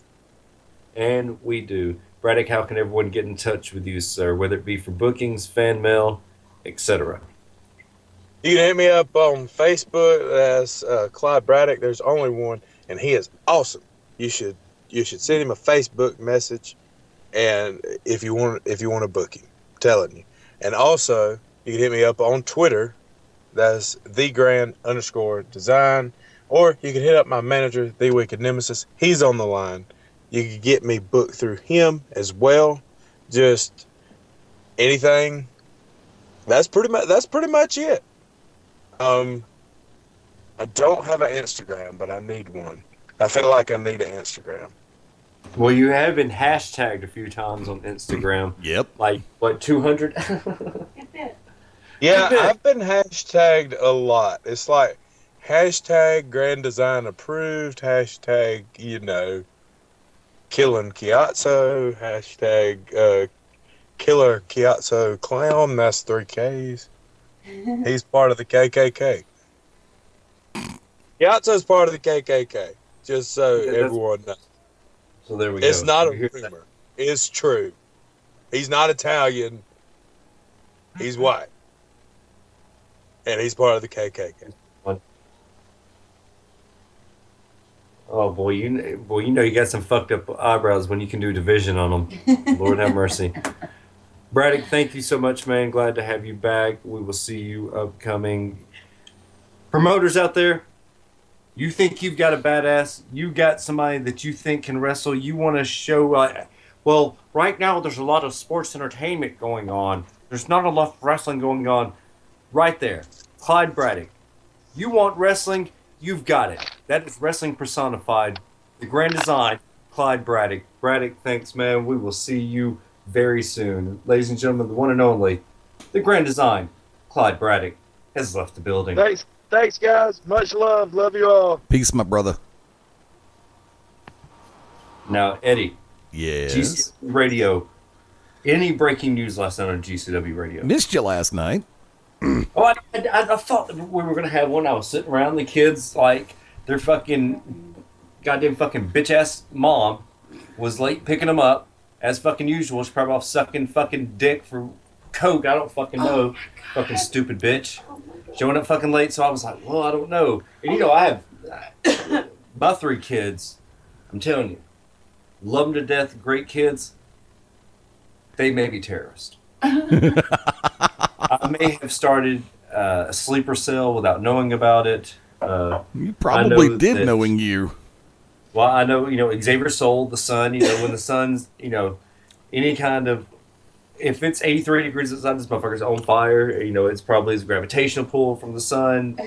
And we do. Braddock, how can everyone get in touch with you, sir? Whether it be for bookings, fan mail, etc. You can hit me up on Facebook as Clyde Braddock. There's only one, and he is awesome. You should send him a Facebook message, and if you want to book him, I'm telling you. And also, you can hit me up on Twitter. That's @thegrand_design, or you can hit up my manager, The Wicked Nemesis. He's on the line. You can get me booked through him as well. Just anything. That's pretty much it. I don't have an Instagram, but I need one. I feel like I need an Instagram. Well, you have been hashtagged a few times on Instagram. Yep. Like, what, 200? Yeah, I've been hashtagged a lot. It's like hashtag Grand Design approved, hashtag, killing Chiazzo, hashtag killer Chiazzo clown. That's 3 Ks. He's part of the KKK. Chiazzo's part of the KKK, just so everyone knows. So there we go. It's not a rumor. It's true. He's not Italian. He's white. And he's part of the KKK. Oh boy, you got some fucked up eyebrows when you can do division on them. Lord have mercy. Braddock, thank you so much, man. Glad to have you back. We will see you upcoming. Promoters out there, you think you've got a badass? You got somebody that you think can wrestle? You want to show? Well, right now there's a lot of sports entertainment going on. There's not enough wrestling going on. Right there, Clyde Braddock. You want wrestling? You've got it. That is wrestling personified. The Grand Design, Clyde Braddock. Braddock, thanks, man. We will see you very soon. Ladies and gentlemen, the one and only, the Grand Design, Clyde Braddock, has left the building. Thanks, guys. Much love. Love you all. Peace, my brother. Now, Eddie. Yes. GCW Radio. Any breaking news last night on GCW Radio? Missed you last night. Oh, I thought that we were going to have one. I was sitting around, the kids, like, their fucking, goddamn fucking bitch-ass mom was late picking them up, as fucking usual. She's probably off sucking fucking dick for coke. I don't fucking know. Fucking stupid bitch. Showing up fucking late, so I was like, well, I don't know. And I have my 3 kids, I'm telling you, love them to death, great kids. They may be terrorists. I may have started a sleeper cell without knowing about it. You probably did, knowing you. Well, I know, Xavier Soul, the sun, when the sun's, any kind of, if it's 83 degrees outside, this motherfucker's on fire, it's probably his gravitational pull from the sun.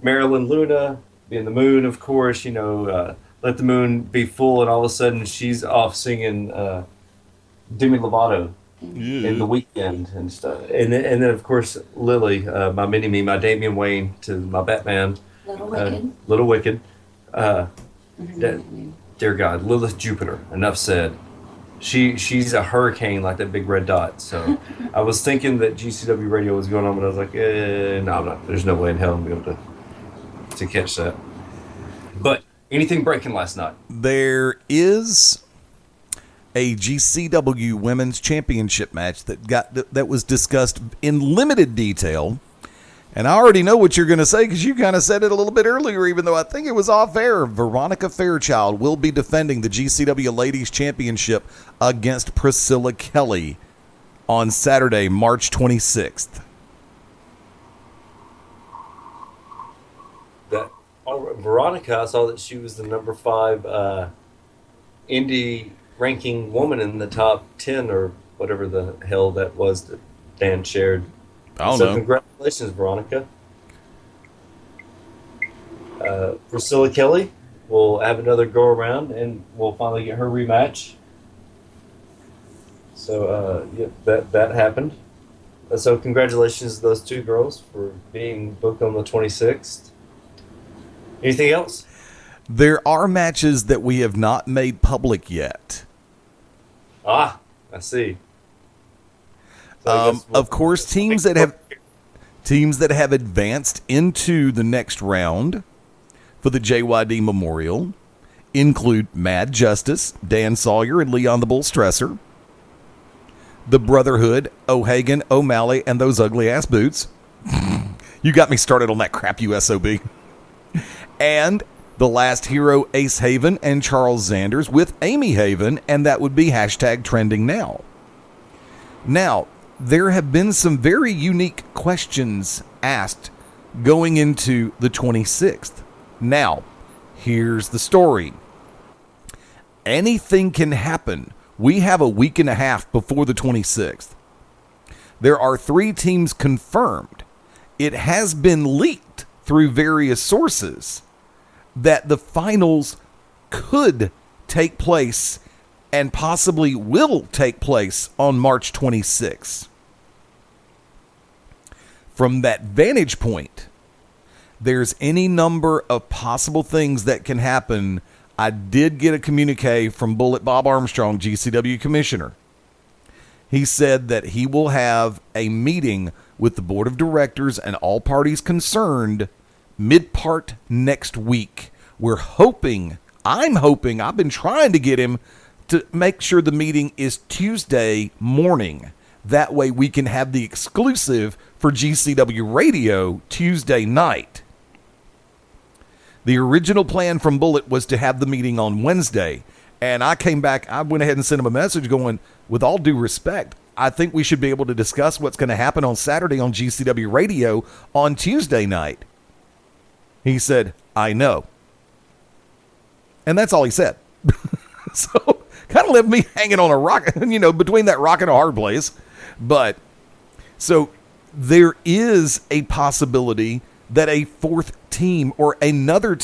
Marilyn Luna, being the moon, of course, let the moon be full, and all of a sudden she's off singing Demi Lovato. In the weekend and stuff, and then of course Lily, my mini-me, my Damian Wayne to my Batman, Little Wicked, dear God, Lilith Jupiter. Enough said. She's a hurricane like that big red dot. So I was thinking that GCW Radio was going on, but I was like, no, I'm not. There's no way in hell I'm going to be able to catch that. But anything breaking last night? There is a GCW Women's Championship match that was discussed in limited detail, and I already know what you're going to say because you kind of said it a little bit earlier, even though I think it was off air. Veronica Fairchild will be defending the GCW Ladies Championship against Priscilla Kelly on Saturday, March 26th. Veronica, I saw that she was the number 5 indie ranking woman in the top 10 or whatever the hell that was that Dan shared. I don't know. Congratulations, Veronica. Priscilla Kelly will have another go around and we'll finally get her rematch. So, that happened. So congratulations to those two girls for being booked on the 26th. Anything else? There are matches that we have not made public yet. I see. So I guess of course, teams that have advanced into the next round for the JYD Memorial include Mad Justice, Dan Sawyer, and Leon the Bull Stresser, the Brotherhood, O'Hagan, O'Malley, and those ugly ass boots. You got me started on that crap, you SOB. And the Last Hero, Ace Haven, and Charles Zanders with Amy Haven, and that would be hashtag trending now. Now, there have been some very unique questions asked going into the 26th. Now, here's the story. Anything can happen. We have a week and a half before the 26th. There are 3 teams confirmed. It has been leaked through various sources that the finals could take place and possibly will take place on March 26th. From that vantage point, there's any number of possible things that can happen. I did get a communique from Bullet Bob Armstrong, GCW Commissioner. He said that he will have a meeting with the board of directors and all parties concerned mid-part next week. I'm hoping, I've been trying to get him to make sure the meeting is Tuesday morning. That way we can have the exclusive for GCW Radio Tuesday night. The original plan from Bullet was to have the meeting on Wednesday, and I came back, I went ahead and sent him a message going, with all due respect, I think we should be able to discuss what's going to happen on Saturday on GCW Radio on Tuesday night. He said, I know. And that's all he said. So, kind of left me hanging on a rock, between that rock and a hard place. But, so, there is a possibility that a 4th team or another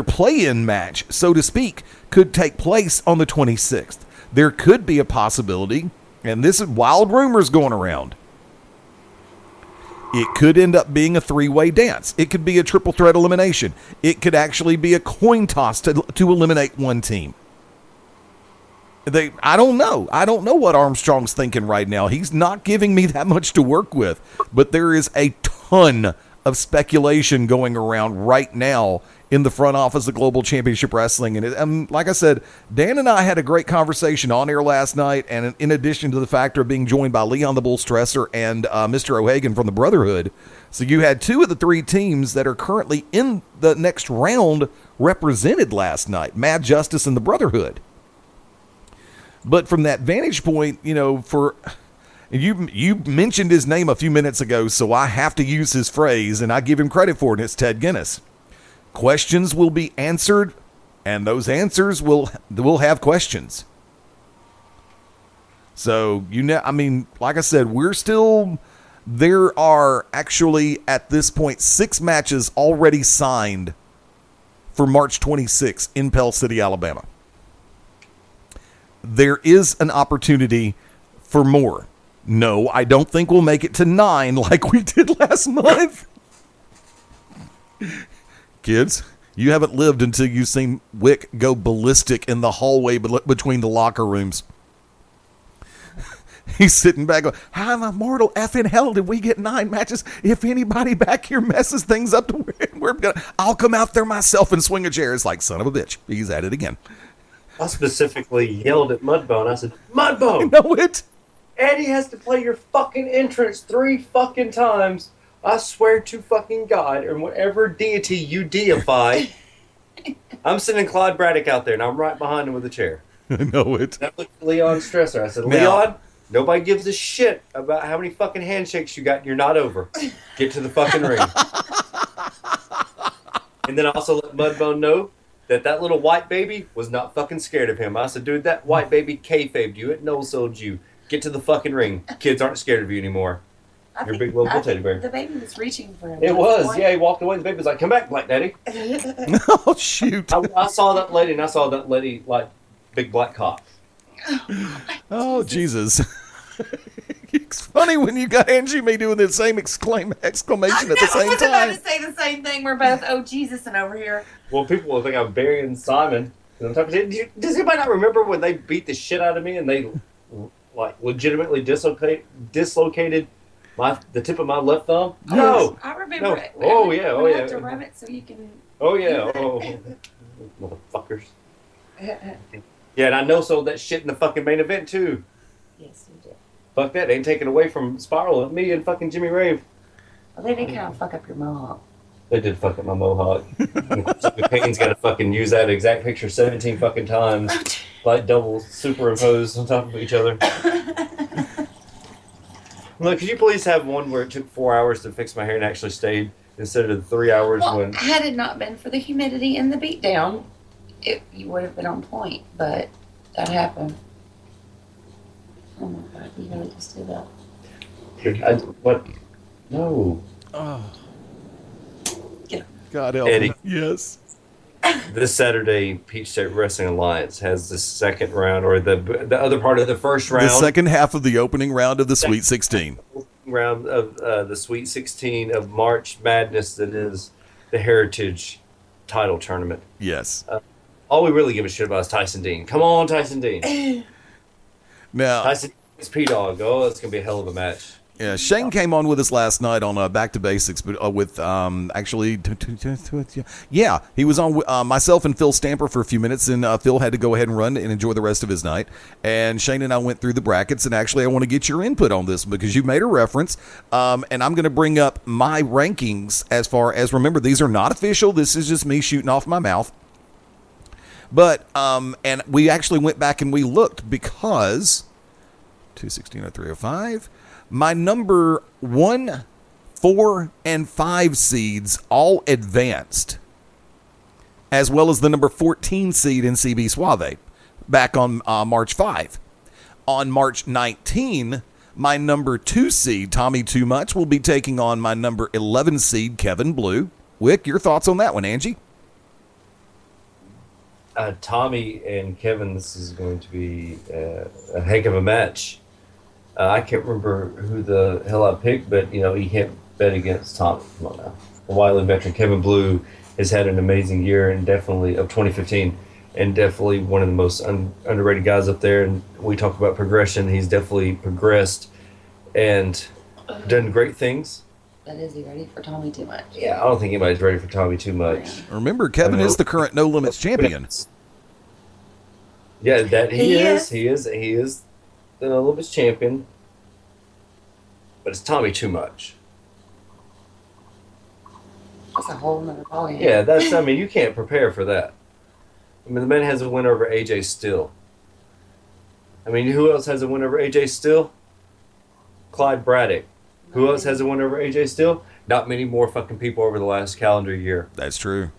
play-in match, so to speak, could take place on the 26th. There could be a possibility, and this is wild rumors going around. It could end up being a 3-way dance. It could be a triple threat elimination. It could actually be a coin toss to eliminate one team. I don't know. I don't know what Armstrong's thinking right now. He's not giving me that much to work with, but there is a ton of speculation going around right now in the front office of Global Championship Wrestling. And like I said, Dan and I had a great conversation on air last night, and in addition to the factor of being joined by Leon the Bull Stresser and Mr. O'Hagan from the Brotherhood. So you had 2 of the 3 teams that are currently in the next round represented last night, Mad Justice and the Brotherhood. But from that vantage point, you mentioned his name a few minutes ago, so I have to use his phrase, and I give him credit for it, and it's Ted Guinness. Questions will be answered, and those answers will have questions. So, like I said, there are actually, at this point, 6 matches already signed for March 26th in Pell City, Alabama. There is an opportunity for more. No, I don't think we'll make it to 9 like we did last month. Kids, you haven't lived until you've seen Wick go ballistic in the hallway between the locker rooms. He's sitting back going, how in the mortal effing hell did we get 9 matches? If anybody back here messes things up, I'll come out there myself and swing a chair. It's like, son of a bitch. He's at it again. I specifically yelled at Mudbone. I said, Mudbone! Know it? Eddie has to play your fucking entrance 3 fucking times. I swear to fucking God, and whatever deity you deify, I'm sending Clyde Braddock out there, and I'm right behind him with a chair. I know it. I looked at Leon's Stresser. I said, Leon, nobody gives a shit about how many fucking handshakes you got, and you're not over. Get to the fucking ring. And then I also let Mudbone know that little white baby was not fucking scared of him. I said, dude, that white baby kayfabed you. It no-sold you. Get to the fucking ring. Kids aren't scared of you anymore. You're a big little teddy bear. The baby was reaching for him. It was. Yeah, he walked away. The baby was like, come back, Black Daddy. Oh, shoot. I saw that lady, and I saw that lady, like, big black cock. Oh, Jesus. It's funny when you got Angie and me doing the same exclamation at the same I was about time. to say the same thing. We're both, oh, Jesus, and over here. Well, people will think I'm burying Simon. Does anybody not remember when they beat the shit out of me and they like legitimately dislocated the tip of my left thumb? No. I remember it. Oh yeah. Oh You yeah. have to rub it so you can. Oh yeah. Oh, motherfuckers. Yeah, and I no-sold that shit in the fucking main event too. Yes, you did. Fuck that. They ain't taken away from Spiral. Me and fucking Jimmy Rave. Well, they did kind of fuck up your mohawk. They did fuck up my mohawk. Payne's got to fucking use that exact picture 17 fucking times, like double superimposed on top of each other. Look, could you please have one where it took 4 hours to fix my hair and actually stayed instead of the 3 hours when? Had it not been for the humidity and the beatdown, you would have been on point. But that happened. Oh my God! You really just did that. What? No. Oh. God help Eddie. me. Yes. This Saturday, Peach State Wrestling Alliance has the second round, or the other part of the first round. The second half of the opening round of the Sweet 16. Round of the Sweet 16 of March Madness that is the Heritage title tournament. Yes. All we really give a shit about is Tyson Dean. Come on, Tyson Dean. Now, Tyson Dean's P-Dog. Oh, it's going to be a hell of a match. yeah, Shane came on with us last night on Back to Basics, but with actually, yeah, he was on myself and Phil Stamper for a few minutes, and Phil had to go ahead and run and enjoy the rest of his night. And Shane and I went through the brackets, and actually, I want to get your input on this because you made a reference, and I'm going to bring up my rankings as far as, remember, these are not official. This is just me shooting off my mouth. But and we actually went back and we looked because 216 or 305. My number 1, 4, and 5 seeds all advanced, as well as the number 14 seed in CB Suave back on March 5. On March 19, my number 2 seed, Tommy Too Much, will be taking on my number 11 seed, Kevin Blue. Wick, your thoughts on that one, Angie? Tommy and Kevin, this is going to be a heck of a match. I can't remember who the hell I picked, but, you can't bet against Tommy. Come on now. A wily veteran. Kevin Blue has had an amazing year, and definitely, of 2015, and definitely one of the most underrated guys up there. And we talk about progression. He's definitely progressed and done great things. But is he ready for Tommy Too Much? Yeah, I don't think anybody's ready for Tommy Too Much. Remember, Kevin is the current No Limits champion. Yeah, that he is. He is the No Limits champion. But it's Tommy Too Much. That's a whole nother ballgame. Yeah, you can't prepare for that. The man has a win over AJ Still. Who else has a win over AJ Still? Clyde Braddock. Who else has a win over AJ Still? Not many more fucking people over the last calendar year. That's true.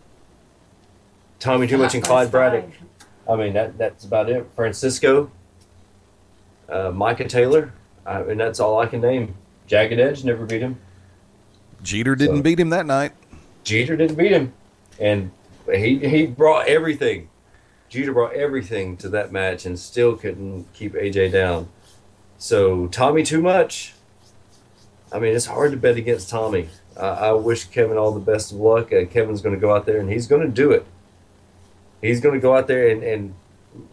Tommy Too Much and Clyde Braddock. That's about it. Francisco, Micah Taylor, and that's all I can name. Jagged Edge never beat him. Jeter didn't beat him that night. Jeter didn't beat him, and he brought everything. Jeter brought everything to that match and still couldn't keep AJ down. So Tommy Too Much. It's hard to bet against Tommy. I wish Kevin all the best of luck. Kevin's going to go out there and he's going to do it. He's going to go out there and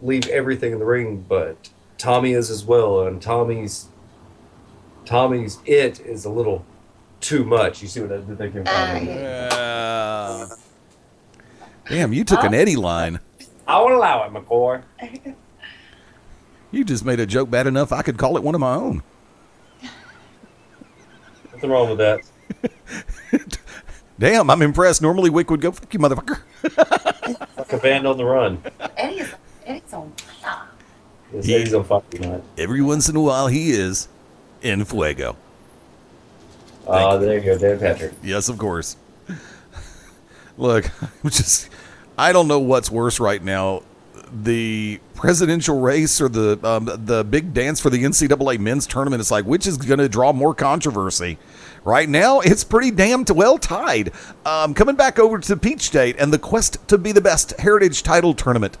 leave everything in the ring, but Tommy is as well, and Tommy's it is a little too much. You see what I did there? Damn, you took an Eddie line. I won't allow it, McCoy. You just made a joke bad enough I could call it one of my own. Nothing wrong with that. Damn, I'm impressed. Normally Wick would go, fuck you, motherfucker. Like a band on the run. Eddie's on fire. Yes, Eddie's on fire tonight. Every once in a while he is in fuego. There you go, Dan Patrick. Yes, of course. Look, I don't know what's worse right now, the presidential race or the big dance for the NCAA men's tournament. It's like, which is going to draw more controversy? Right now, it's pretty damn well tied. Coming back over to Peach State and the quest to be the best heritage title tournament,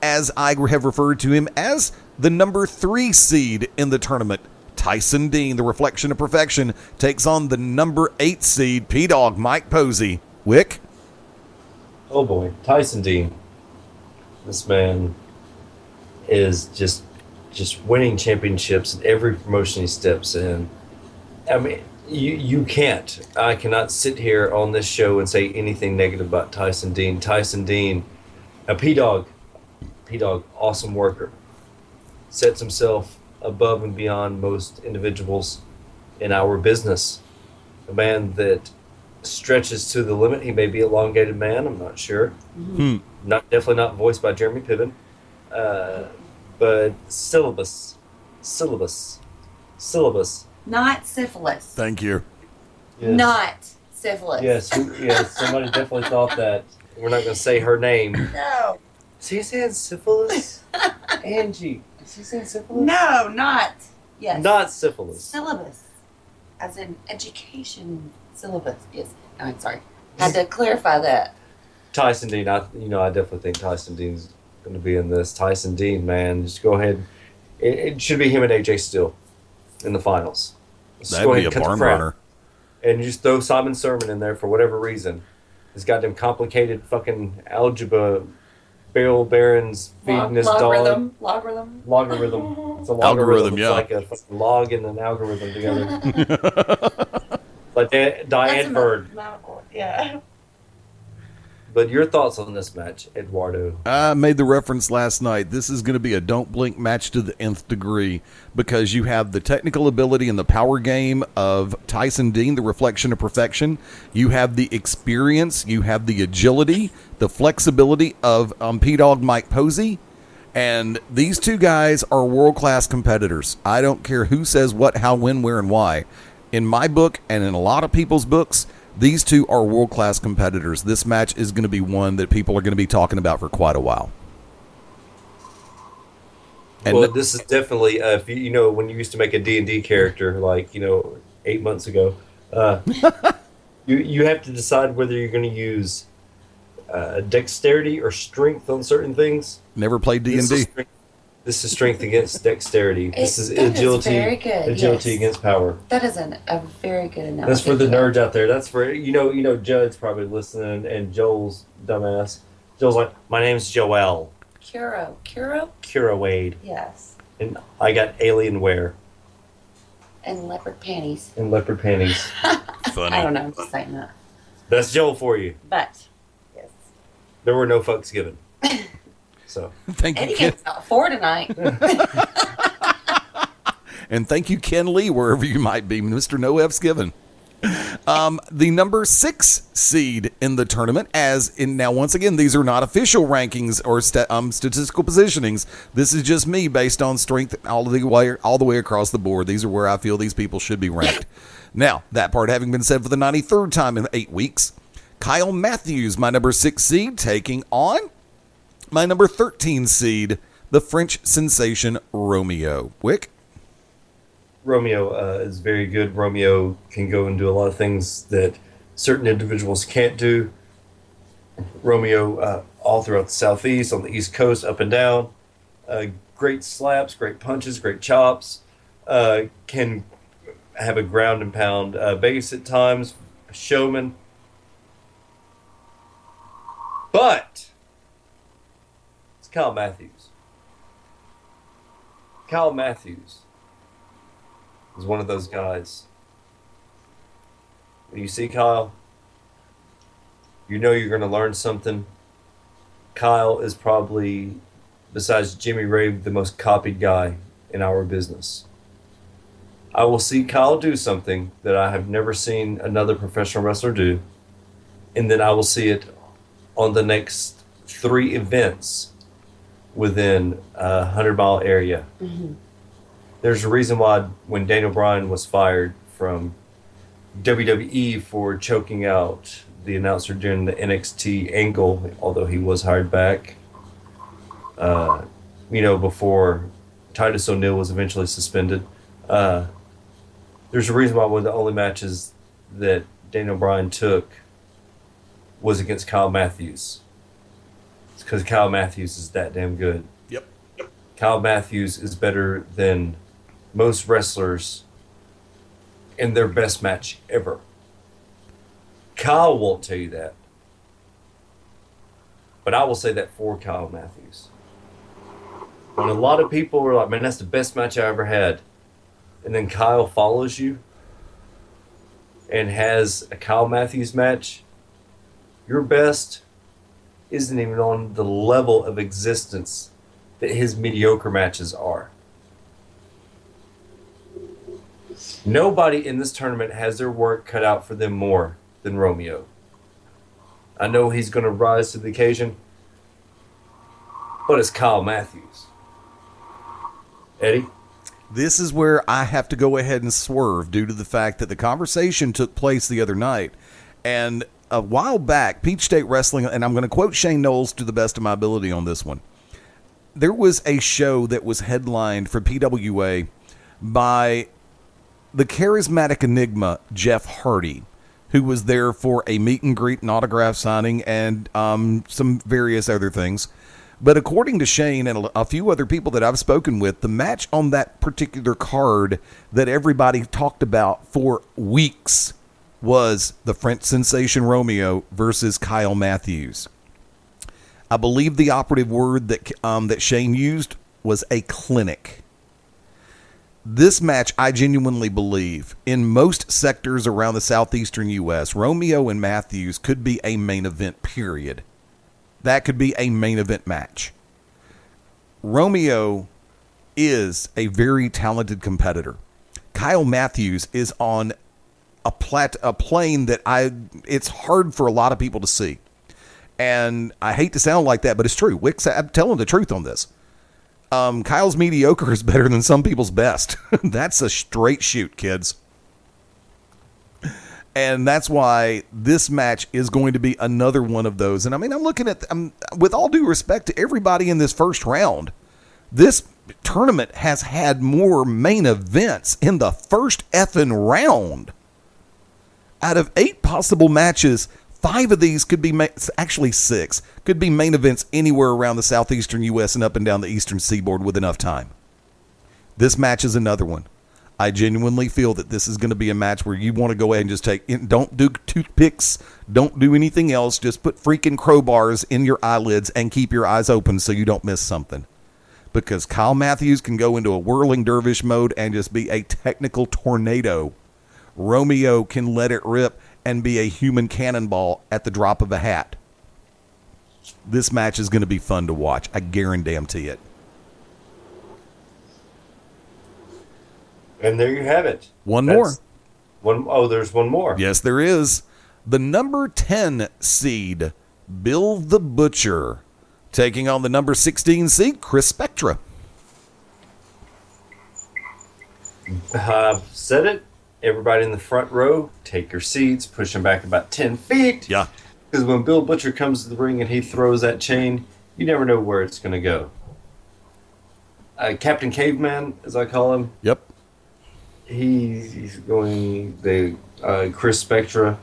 as I have referred to him as the number 3 seed in the tournament, Tyson Dean, the reflection of perfection, takes on the number 8 seed P-Dog Mike Posey. Wick? Oh boy, Tyson Dean. This man is just winning championships in every promotion he steps in. I mean, I cannot sit here on this show and say anything negative about Tyson Dean. Tyson Dean, a P-Dog, awesome worker. Sets himself above and beyond most individuals in our business. A man that stretches to the limit. He may be elongated man, I'm not sure. Definitely not voiced by Jeremy Piven. But syllabus. Not syphilis. Thank you. Yes. Not syphilis. Yes, somebody definitely thought that. We're not going to say her name. No. Is he saying syphilis? Angie, is he saying syphilis? No, not. Yes. Not syphilis. Syllabus. As in education syllabus. Yes. No, I'm sorry. Had to clarify that. Tyson Dean, I definitely think Tyson Dean's going to be in this. Tyson Dean, man, just go ahead. It should be him and AJ Still in the finals. That'd be a barn burner. And just throw Simon Sermon in there for whatever reason. He's got them complicated fucking algebra Bill Barron's feeding his dog. Logarithm. It's a logarithm. Algorithm, It's yeah. like a fucking log and an algorithm together. Like Diane Bird. Yeah. But your thoughts on this match, Eduardo? I made the reference last night. This is going to be a don't blink match to the nth degree because you have the technical ability and the power game of Tyson Dean, the reflection of perfection. You have the experience. You have the agility, the flexibility of P-Dog Mike Posey. And these two guys are world-class competitors. I don't care who says what, how, when, where, and why. In my book and in a lot of people's books, these two are world-class competitors. This match is going to be one that people are going to be talking about for quite a while. And well, this is definitely, if when you used to make a D&D character, 8 months ago, you have to decide whether you're going to use dexterity or strength on certain things. Never played D&D. This is strength against dexterity. This is that agility. is very good, agility yes. against power. That is a very good analogy. That's for the nerds out there. That's for Judd's probably listening, and Joel's dumbass. Joel's like, my name's Joel. Kuro Wade. Yes. And I got Alienware And leopard panties. Funny. I don't know. I'm just saying that. That's Joel for you. But yes. There were no fucks given. So thank you, Eddie Ken. gets out 4 tonight. And thank you, Ken Lee, wherever you might be. Mr. No F's given. The number 6 seed in the tournament, now once again, these are not official rankings or statistical positionings. This is just me based on strength all the way across the board. These are where I feel these people should be ranked. Now, that part having been said for the 93rd time in 8 weeks, Kyle Matthews, my number 6 seed, taking on my number 13 seed, the French sensation Romeo. Wick? Romeo is very good. Romeo can go and do a lot of things that certain individuals can't do. Romeo, all throughout the Southeast, on the East Coast, up and down, great slaps, great punches, great chops, can have a ground and pound base at times, a showman. But it's Kyle Matthews. Kyle Matthews is one of those guys. When you see Kyle, you know you're going to learn something. Kyle is probably, besides Jimmy Rave, the most copied guy in our business. I will see Kyle do something that I have never seen another professional wrestler do, and then I will see it on the next 3 events within a 100-mile area. Mm-hmm. There's a reason why when Daniel Bryan was fired from WWE for choking out the announcer during the NXT angle, although he was hired back, before Titus O'Neil was eventually suspended. There's a reason why one of the only matches that Daniel Bryan took was against Kyle Matthews. It's because Kyle Matthews is that damn good. Yep. Kyle Matthews is better than most wrestlers in their best match ever. Kyle won't tell you that. But I will say that for Kyle Matthews. When a lot of people are like, man, that's the best match I ever had. And then Kyle follows you and has a Kyle Matthews match, your best isn't even on the level of existence that his mediocre matches are. Nobody in this tournament has their work cut out for them more than Romeo. I know he's going to rise to the occasion, but it's Kyle Matthews. Eddie? This is where I have to go ahead and swerve due to the fact that the conversation took place the other night. And a while back, Peach State Wrestling, and I'm going to quote Shane Knowles to the best of my ability on this one. There was a show that was headlined for PWA by the charismatic enigma Jeff Hardy, who was there for a meet and greet and autograph signing and some various other things. But according to Shane and a few other people that I've spoken with, the match on that particular card that everybody talked about for weeks was the French sensation Romeo versus Kyle Matthews. I believe the operative word that Shane used was a clinic. This match, I genuinely believe, in most sectors around the southeastern U.S., Romeo and Matthews could be a main event, period. That could be a main event match. Romeo is a very talented competitor. Kyle Matthews is on a plane that it's hard for a lot of people to see. And I hate to sound like that, but it's true. I'm telling the truth on this. Kyle's mediocre is better than some people's best. That's a straight shoot, kids. And that's why this match is going to be another one of those. And I mean, I'm looking at, with all due respect to everybody in this first round, this tournament has had more main events in the first effing round. Out of 8 possible matches, 5 of these could be, actually 6, could be main events anywhere around the southeastern U.S. and up and down the eastern seaboard with enough time. This match is another one. I genuinely feel that this is going to be a match where you want to go ahead and just don't do toothpicks, don't do anything else, just put freaking crowbars in your eyelids and keep your eyes open so you don't miss something. Because Kyle Matthews can go into a whirling dervish mode and just be a technical tornado. Romeo can let it rip and be a human cannonball at the drop of a hat. This match is going to be fun to watch. I guarantee it. And there you have it. There's one more. Yes, there is. The number 10 seed, Bill the Butcher, taking on the number 16 seed, Chris Spectra. I've said it. Everybody in the front row, take your seats, push them back about 10 feet. Yeah. Because when Bill Butcher comes to the ring and he throws that chain, you never know where it's going to go. Captain Caveman, as I call him. Yep. He's going Chris Spectra.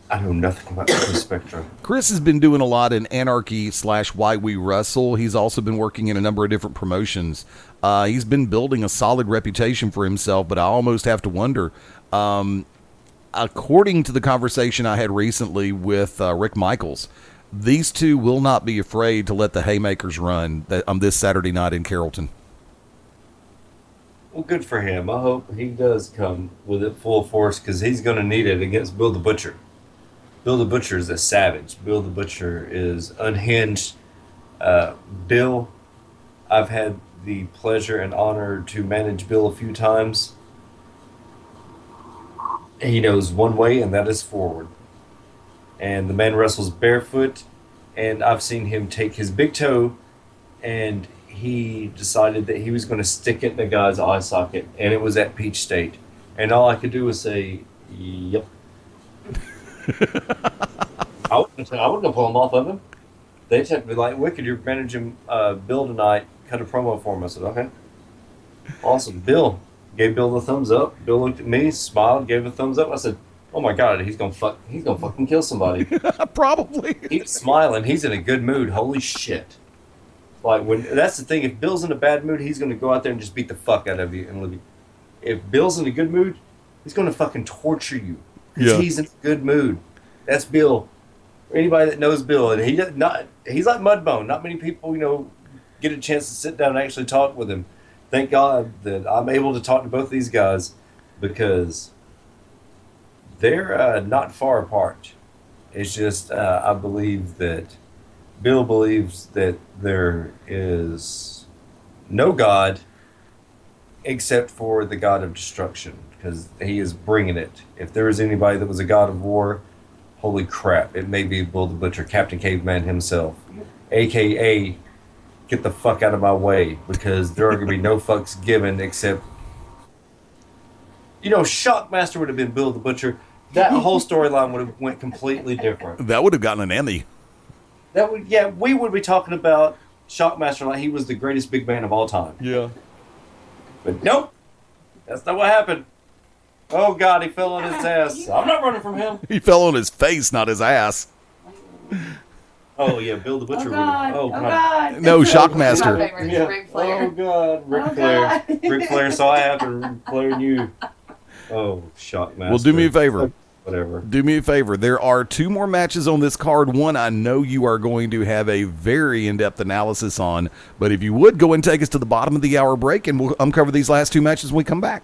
I know nothing about Chris Spectra. Chris has been doing a lot in Anarchy / Why We Wrestle. He's also been working in a number of different promotions. He's been building a solid reputation for himself, but I almost have to wonder, according to the conversation I had recently with Rick Michaels, these two will not be afraid to let the haymakers run on this Saturday night in Carrollton. Well, good for him. I hope he does come with it full force because he's going to need it against Bill the Butcher. Bill the Butcher is a savage. Bill the Butcher is unhinged. Bill, I've had the pleasure and honor to manage Bill a few times. He knows one way, and that is forward. And the man wrestles barefoot, and I've seen him take his big toe, and he decided that he was going to stick it in the guy's eye socket, and it was at Peach State. And all I could do was say, yep. I wasn't going to pull him off of him. They just had to be like, Wicked, you're managing Bill tonight. Cut a promo for him. I said, okay. Awesome. Bill. Gave Bill the thumbs up. Bill looked at me, smiled, gave a thumbs up. I said, oh my God, he's gonna fucking kill somebody. Probably. He's smiling. He's in a good mood. Holy shit. Like that's the thing. If Bill's in a bad mood, he's going to go out there and just beat the fuck out of you and leave you. If Bill's in a good mood, he's going to fucking torture you because he's in a good mood. That's Bill. Anybody that knows Bill, and he's like Mudbone. Not many people, get a chance to sit down and actually talk with him. Thank God that I'm able to talk to both these guys because they're not far apart. It's just I believe that Bill believes that there is no God except for the God of destruction, because he is bringing it. If there is anybody that was a god of war, holy crap, it may be Bill the Butcher, Captain Caveman himself, a.k.a. get the fuck out of my way, because there are going to be no fucks given except... Shockmaster would have been Bill the Butcher. That whole storyline would have went completely different. That would have gotten an Emmy. We would be talking about Shockmaster like he was the greatest big man of all time. Yeah. But nope, that's not what happened. Oh God, he fell on his ass. I'm not running from him. He fell on his face, not his ass. Oh yeah, Bill the Butcher. Oh God. No, Shockmaster. Oh God, Ric Flair. Ric Flair saw it happen. Ric Flair knew. Oh, Shockmaster. Well, do me a favor. Whatever. Do me a favor. There are 2 more matches on this card. One I know you are going to have a very in-depth analysis on, but if you would, go and take us to the bottom of the hour break, and we'll uncover these last 2 matches when we come back.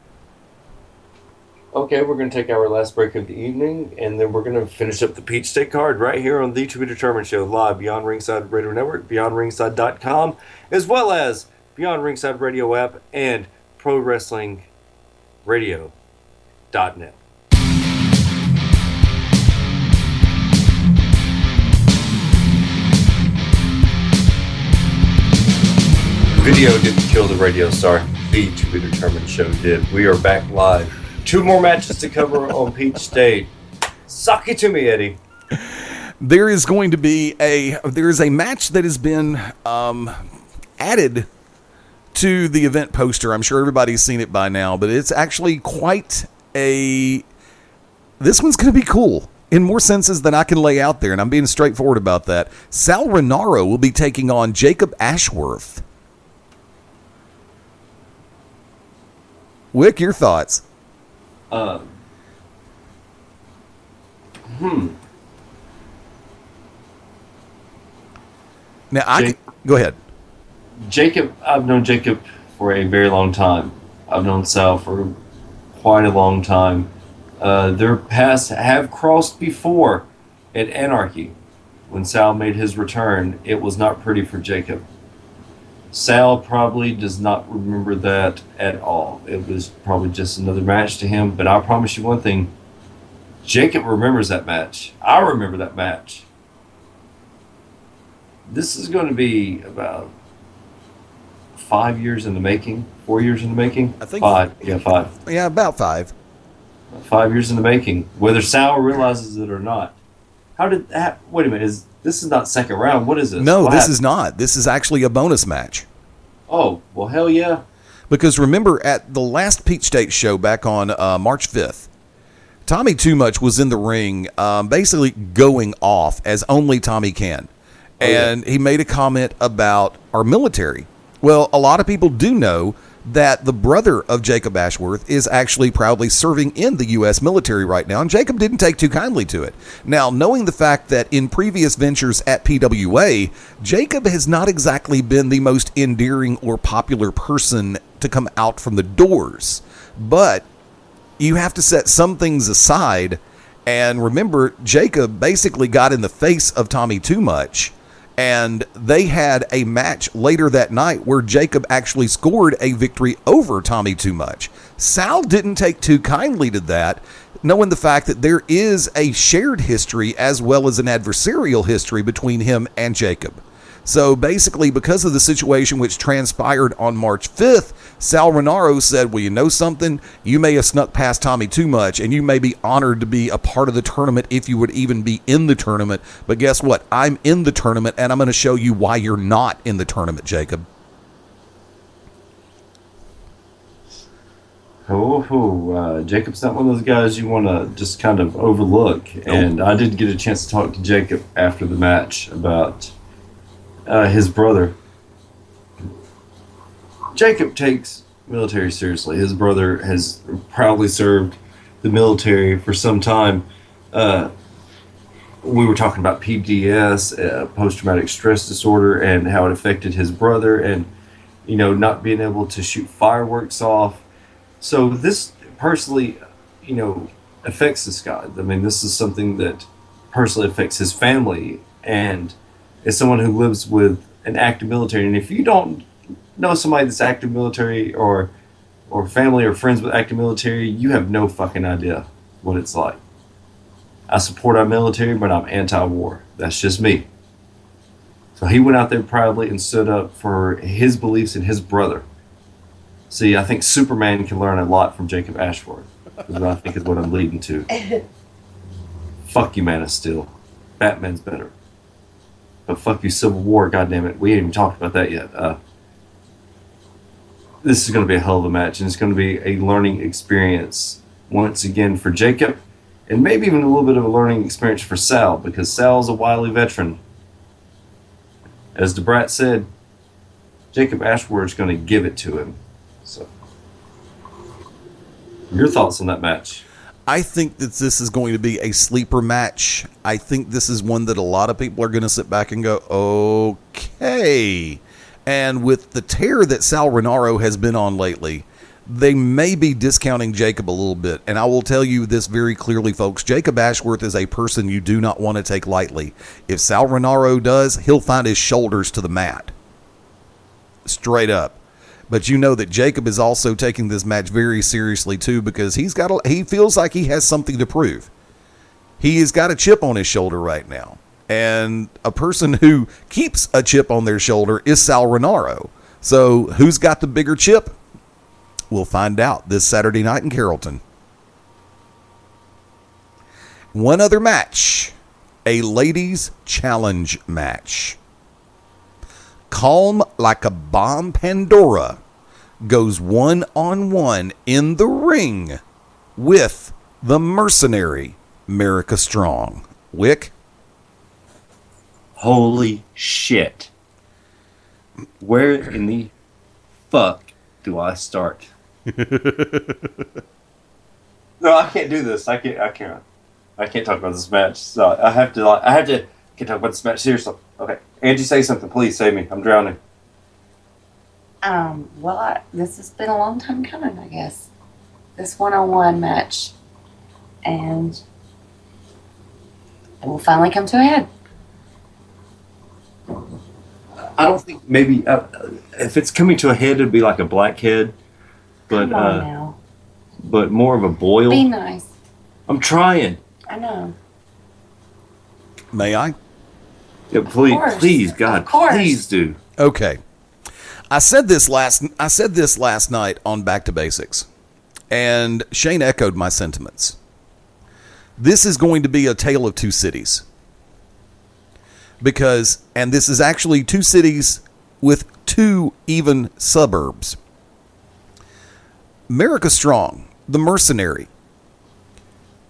Okay, we're going to take our last break of the evening, and then we're going to finish up the Peach State card right here on the To Be Determined Show, live Beyond Ringside Radio Network, BeyondRingside.com, as well as Beyond Ringside Radio app and ProWrestlingRadio.net. Video didn't kill the radio star. The To Be Determined Show did. We are back live. 2 more matches to cover on Peach State. Suck it to me, Eddie. There is going to be a match that has been added to the event poster. I'm sure everybody's seen it by now, but it's actually quite a... This one's going to be cool in more senses than I can lay out there, and I'm being straightforward about that. Sal Rinauro will be taking on Jacob Ashworth. Wick, your thoughts? Now, go ahead. Jacob, I've known Jacob for a very long time. I've known Sal for quite a long time. Their paths have crossed before at Anarchy. When Sal made his return, it was not pretty for Jacob. Sal probably does not remember that at all. It was probably just another match to him. But I promise you one thing, Jacob remembers that match. I remember that match. This is going to be about 5 years in the making, 4 years in the making. I think 5. Yeah, 5. Yeah, about 5. 5 years in the making. Whether Sal realizes it or not. How did that? Wait a minute. This is not second round. What is this? No, what this happened? is not. This is actually a bonus match. Oh, well, hell yeah. Because remember, at the last Peach State show back on March 5th, Tommy Too Much was in the ring basically going off as only Tommy can. And he made a comment about our military. Well, a lot of people do know that the brother of Jacob Ashworth is actually proudly serving in the U.S. military right now, and Jacob didn't take too kindly to it. Now, knowing the fact that in previous ventures at PWA, Jacob has not exactly been the most endearing or popular person to come out from the doors, but you have to set some things aside, and remember, Jacob basically got in the face of Tommy Too Much, and they had a match later that night where Jacob actually scored a victory over Tommy Too Much. Sal didn't take too kindly to that, knowing the fact that there is a shared history as well as an adversarial history between him and Jacob. So basically, because of the situation which transpired on March 5th, Sal Rinauro said, well, you know something? You may have snuck past Tommy Too Much, and you may be honored to be a part of the tournament if you would even be in the tournament. But guess what? I'm in the tournament, and I'm going to show you why you're not in the tournament, Jacob. Jacob's not one of those guys you want to just kind of overlook. And I did get a chance to talk to Jacob after the match about his brother Jacob takes military seriously. His brother has proudly served the military for some time. We were talking about PTS, post-traumatic stress disorder, and how it affected his brother, and not being able to shoot fireworks off. So this personally, affects this guy. I mean, this is something that personally affects his family, and as someone who lives with an active military, and if you don't know somebody that's active military or family or friends with active military, you have no fucking idea what it's like. I support our military, but I'm anti-war. That's just me. So he went out there proudly and stood up for his beliefs and his brother. See, I think Superman can learn a lot from Jacob Ashworth, is what I think is what I'm leading to. Fuck you, Man of Steel. Batman's better. But fuck you, Civil War, goddammit. We ain't even talked about that yet. This is going to be a hell of a match, and it's going to be a learning experience once again for Jacob, and maybe even a little bit of a learning experience for Sal, because Sal's a wily veteran. As DeBrat said, Jacob Ashworth's going to give it to him. So, your thoughts on that match? I think that this is going to be a sleeper match. I think this is one that a lot of people are going to sit back and go, okay. And with the tear that Sal Rinauro has been on lately, they may be discounting Jacob a little bit. And I will tell you this very clearly, folks. Jacob Ashworth is a person you do not want to take lightly. If Sal Rinauro does, he'll find his shoulders to the mat. Straight up. But you know that Jacob is also taking this match very seriously, too, because he feels like he has something to prove. He has got a chip on his shoulder right now. And a person who keeps a chip on their shoulder is Sal Rinauro. So who's got the bigger chip? We'll find out this Saturday night in Carrollton. One other match, a ladies' challenge match. Calm Like a Bomb Pandora goes one-on-one in the ring with the mercenary America Strong. Wick? Holy shit. Where in the fuck do I start? No, I can't do this. I can't talk about this match. So I have to can't talk about this match seriously. Okay. Angie, say something, please. Save me. I'm drowning. Well, this has been a long time coming, I guess. This one-on-one match. And it will finally come to a head. I don't think maybe if it's coming to a head, it'd be like a blackhead, but Come on now. But more of a boil. Be nice. I'm trying. I know. May I? Yeah, please, God, please do. Okay. I said this last night on Back to Basics, and Shane echoed my sentiments. This is going to be a tale of two cities. And this is actually two cities with two even suburbs. America Strong, the mercenary,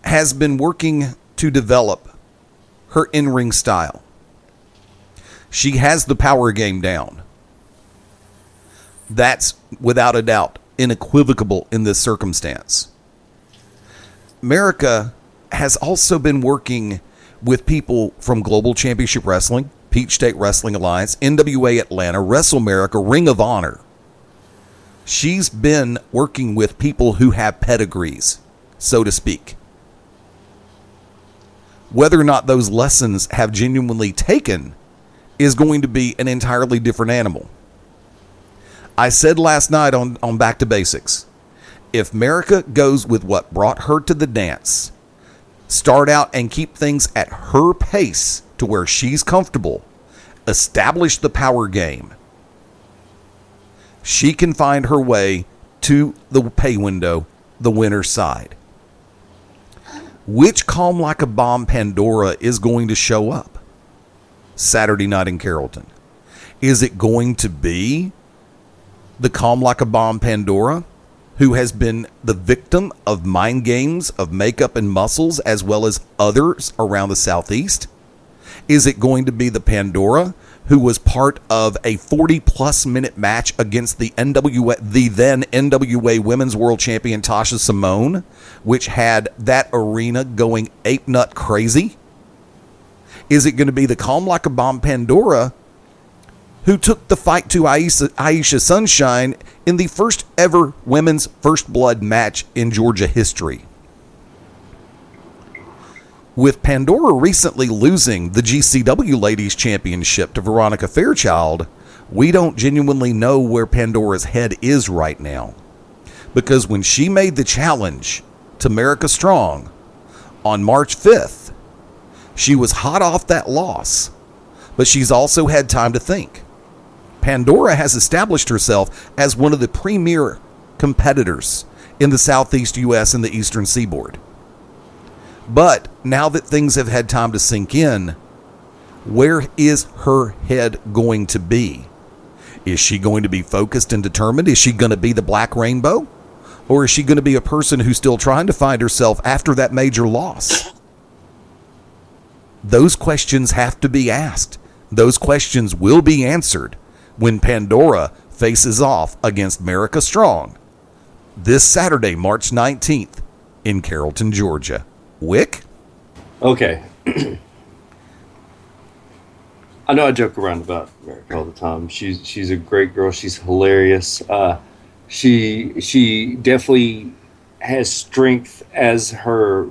has been working to develop her in-ring style. She has the power game down. That's, without a doubt, unequivocal in this circumstance. America has also been working with people from Global Championship Wrestling, Peach State Wrestling Alliance, NWA Atlanta, Wrestle America, Ring of Honor. She's been working with people who have pedigrees, so to speak. Whether or not those lessons have genuinely taken is going to be an entirely different animal. I said last night on Back to Basics, if America goes with what brought her to the dance, start out and keep things at her pace to where she's comfortable, establish the power game, she can find her way to the pay window, the winner's side. Which Calm Like a Bomb Pandora is going to show up Saturday night in Carrollton? Is it going to be the Calm Like a Bomb Pandora, who has been the victim of mind games of makeup and muscles as well as others around the Southeast? Is it going to be the Pandora who was part of a 40-plus minute match against the then NWA Women's World Champion Tasha Simone, which had that arena going ape nut crazy? Is it going to be the calm like a bomb Pandora, who took the fight to Aisha Sunshine in the first ever women's first blood match in Georgia history? With Pandora recently losing the GCW Ladies Championship to Veronica Fairchild, we don't genuinely know where Pandora's head is right now. Because when she made the challenge to America Strong on March 5th, she was hot off that loss, but she's also had time to think. Pandora has established herself as one of the premier competitors in the Southeast U.S. and the Eastern Seaboard. But now that things have had time to sink in, where is her head going to be? Is she going to be focused and determined? Is she going to be the Black Rainbow? Or is she going to be a person who's still trying to find herself after that major loss? Those questions have to be asked. Those questions will be answered when Pandora faces off against America Strong this Saturday, March 19th in Carrollton, Georgia. Wick? Okay. I know I joke around about America all the time. She's a great girl. She's hilarious. She definitely has strength as her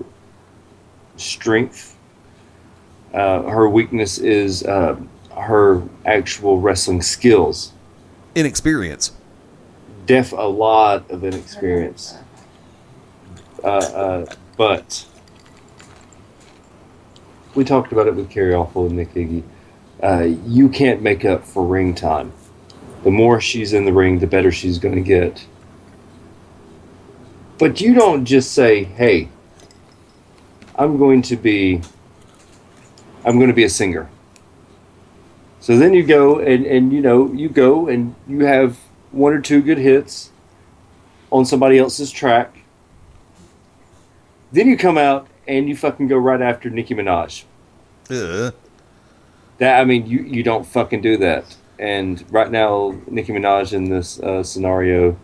strength. Her weakness is her actual wrestling skills. Inexperience. A lot of inexperience. But we talked about it with Kerry Awful and Nick Iggy. You can't make up for ring time. The more she's in the ring, the better she's going to get. But you don't just say, hey, I'm going to be a singer. So then you go and you have one or two good hits on somebody else's track. Then you come out and you fucking go right after Nicki Minaj. You don't fucking do that. And right now, Nicki Minaj in this scenario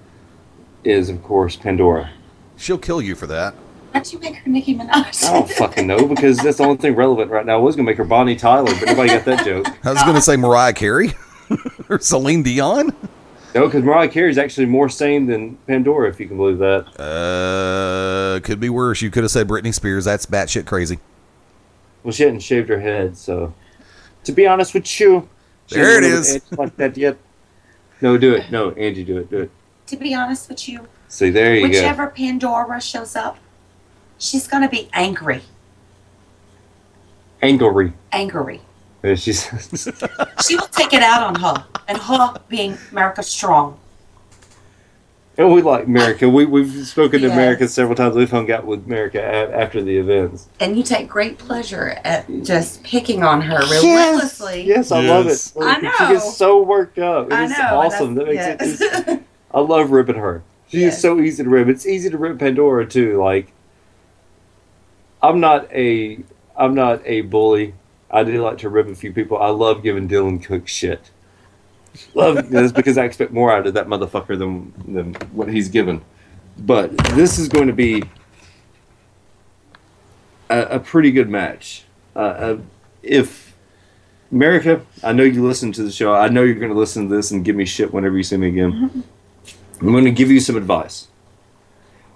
is, of course, Pandora. She'll kill you for that. Why'd you make her Nicki Minaj? I don't fucking know, because that's the only thing relevant right now. I was going to make her Bonnie Tyler, but nobody got that joke. I was going to say Mariah Carey or Celine Dion. No, because Mariah Carey is actually more sane than Pandora, if you can believe that. Could be worse. You could have said Britney Spears. That's batshit crazy. Well, she hadn't shaved her head, so. To be honest with you. There it is. Like that yet. No, do it. No, Angie, do it. Do it. To be honest with you. See, there you Whichever Pandora shows up, she's going to be angry. Angry. Yeah, she will take it out on her, and her being America Strong. And we like America. We've spoken to America several times. We've hung out with America after the events. And you take great pleasure at just picking on her relentlessly. Yes, I love it. I know. She gets so worked up. It's awesome. That makes it. I love ribbing her. She is so easy to rib. It's easy to rib Pandora too. Like, I'm not a bully. I do like to rib a few people. I love giving Dylan Cook shit. That's because I expect more out of that motherfucker than what he's given. But this is going to be a pretty good match. If America, I know you listen to the show. I know you're going to listen to this and give me shit whenever you see me again. Mm-hmm. I'm going to give you some advice.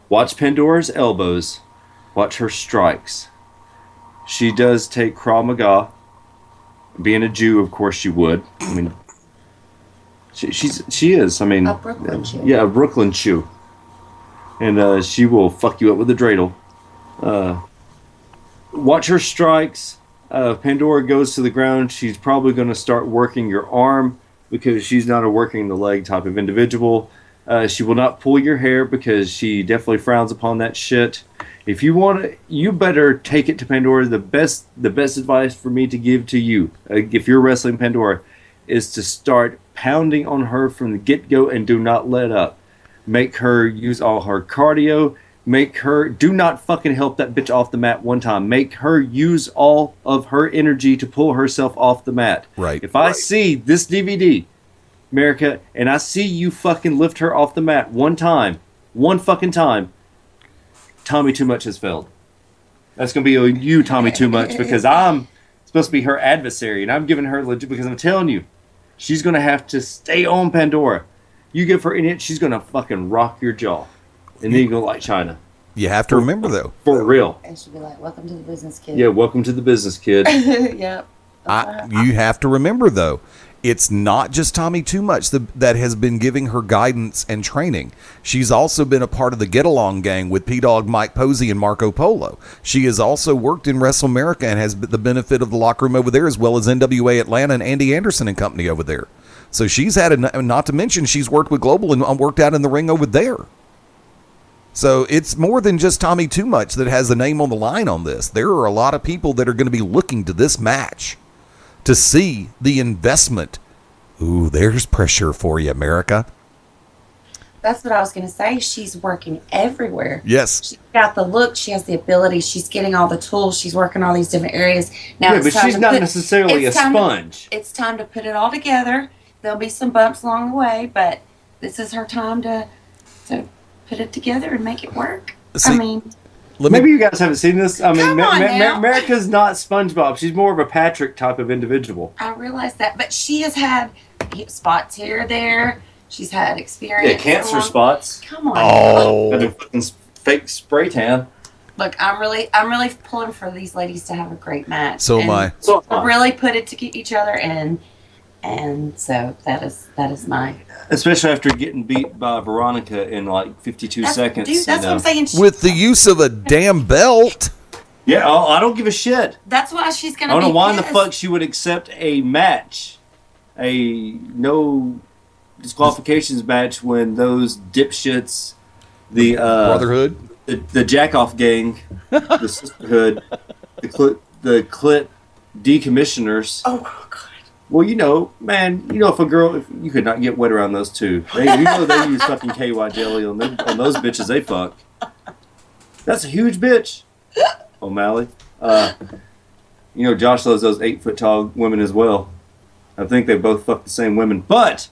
Watch Pandora's elbows. Watch her strikes. She does take Krav Maga. Being a Jew, of course she would. I mean, she is. I mean, a Brooklyn Jew. Yeah, a Brooklyn Jew. And she will fuck you up with a dreidel. Watch her strikes. If Pandora goes to the ground, she's probably going to start working your arm because she's not a working the leg type of individual. She will not pull your hair because she definitely frowns upon that shit. If you want to, you better take it to Pandora. The best advice for me to give to you, if you're wrestling Pandora, is to start pounding on her from the get-go and do not let up. Make her use all her cardio. do not fucking help that bitch off the mat one time. Make her use all of her energy to pull herself off the mat. Right. If I see this DVD, America, and I see you fucking lift her off the mat one fucking time, Tommy Too Much has failed. That's going to be you, Tommy Too Much, because I'm supposed to be her adversary, and I'm giving her legit, because I'm telling you, she's going to have to stay on Pandora. You give her an inch, she's going to fucking rock your jaw. And then you go like China. You have to remember, though. For real. And she'll be like, welcome to the business, kid. Yeah, welcome to the business, kid. Yep. You have to remember, though, it's not just Tommy Too Much that has been giving her guidance and training. She's also been a part of the Get Along gang with P-Dog, Mike Posey, and Marco Polo. She has also worked in Wrestle America and has the benefit of the locker room over there, as well as NWA Atlanta and Andy Anderson and company over there. So she's had, not to mention, she's worked with Global and worked out in the ring over there. So it's more than just Tommy Too Much that has the name on the line on this. There are a lot of people that are going to be looking to this match to see the investment. Ooh, there's pressure for you, America. That's what I was going to say. She's working everywhere. Yes. She's got the look. She has the ability. She's getting all the tools. She's working all these different areas. Now, Yeah, but she's not necessarily a sponge. It's time to put it all together. There'll be some bumps along the way, but this is her time to put it together and make it work. See, I mean, maybe you guys haven't seen this. I mean, Come on now. America's not SpongeBob. She's more of a Patrick type of individual. I realize that, but she has had spots here or there. She's had experience. Yeah, cancer spots. Come on. Oh. Got a fucking fake spray tan. Look, I'm really pulling for these ladies to have a great match. So am I. So am I. Really put it to each other, and so that is my. Especially after getting beat by Veronica in like 52 seconds. Dude, that's what I'm saying. With the use of a damn belt. Yeah, I don't give a shit. That's why she's gonna. I don't know why in the pissed. fuck she would accept a match, a no disqualifications match, when those dipshits, the Brotherhood, the jack-off gang, the sisterhood, the clit decommissioners. Oh God. Well, man, if a girl, if you could not get wet around those two, they use fucking KY jelly on those bitches they fuck. That's a huge bitch, O'Malley. Josh loves those 8-foot tall women as well. I think they both fuck the same women, but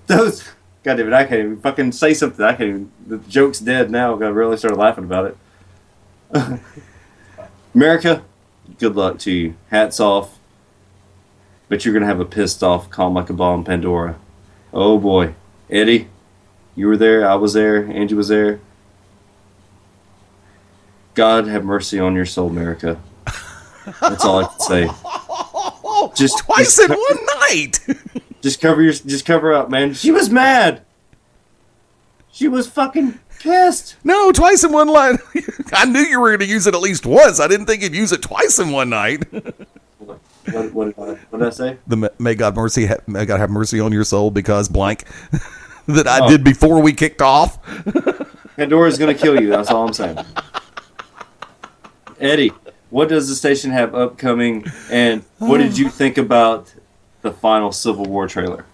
those. God damn it, I can't even fucking say something. I can't even. The joke's dead now. I really started laughing about it. America, good luck to you. Hats off. But you're going to have a pissed off Calm Like a Bomb Pandora. Oh boy. Eddie, you were there. I was there. Angie was there. God have mercy on your soul, America. That's all I can say. Just twice in one night. Just cover up, man. She was mad. She was fucking pissed. No, twice in one night. I knew you were going to use it at least once. I didn't think you'd use it twice in one night. What did I say? May God have mercy on your soul because blank that I did before we kicked off. Pandora's going to kill you. That's all I'm saying. Eddie, what does the station have upcoming, and what did you think about the final Civil War trailer?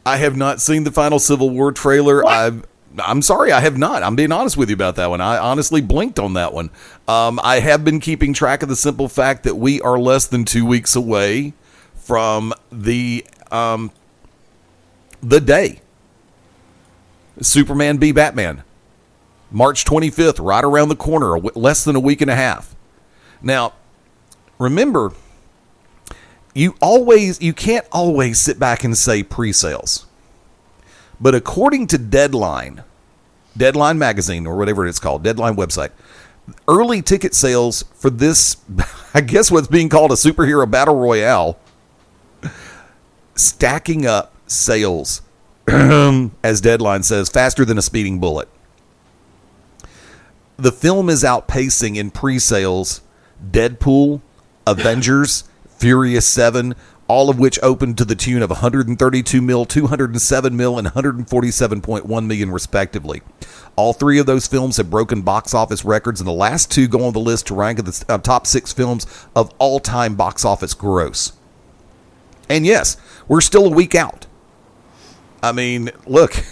I have not seen the final Civil War trailer. I'm sorry, I have not. I'm being honest with you about that one. I honestly blinked on that one. I have been keeping track of the simple fact that we are less than 2 weeks away from the day Superman v. Batman. March 25th, right around the corner, less than a week and a half. Now, remember, you can't always sit back and say pre-sales. But according to Deadline magazine, or whatever it's called, Deadline website, early ticket sales for this, I guess what's being called a superhero battle royale, stacking up sales, as Deadline says, faster than a speeding bullet. The film is outpacing in pre-sales Deadpool, Avengers, Furious 7, all of which opened to the tune of 132 mil, 207 mil, and 147.1 million respectively. All three of those films have broken box office records, and the last two go on the list to rank in the top 6 films of all-time box office gross. And yes, we're still a week out. I mean, look,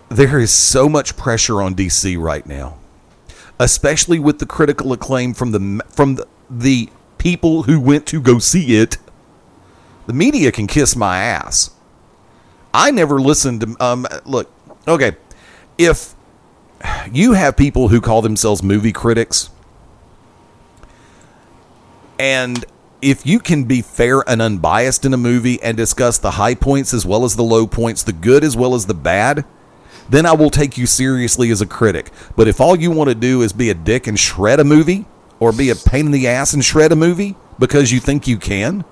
there is so much pressure on DC right now, especially with the critical acclaim from the people who went to go see it. The media can kiss my ass. I never listened to look, okay, if you have people who call themselves movie critics, and if you can be fair and unbiased in a movie and discuss the high points as well as the low points, the good as well as the bad, then I will take you seriously as a critic. But if all you want to do is be a dick and shred a movie, or be a pain in the ass and shred a movie because you think you can,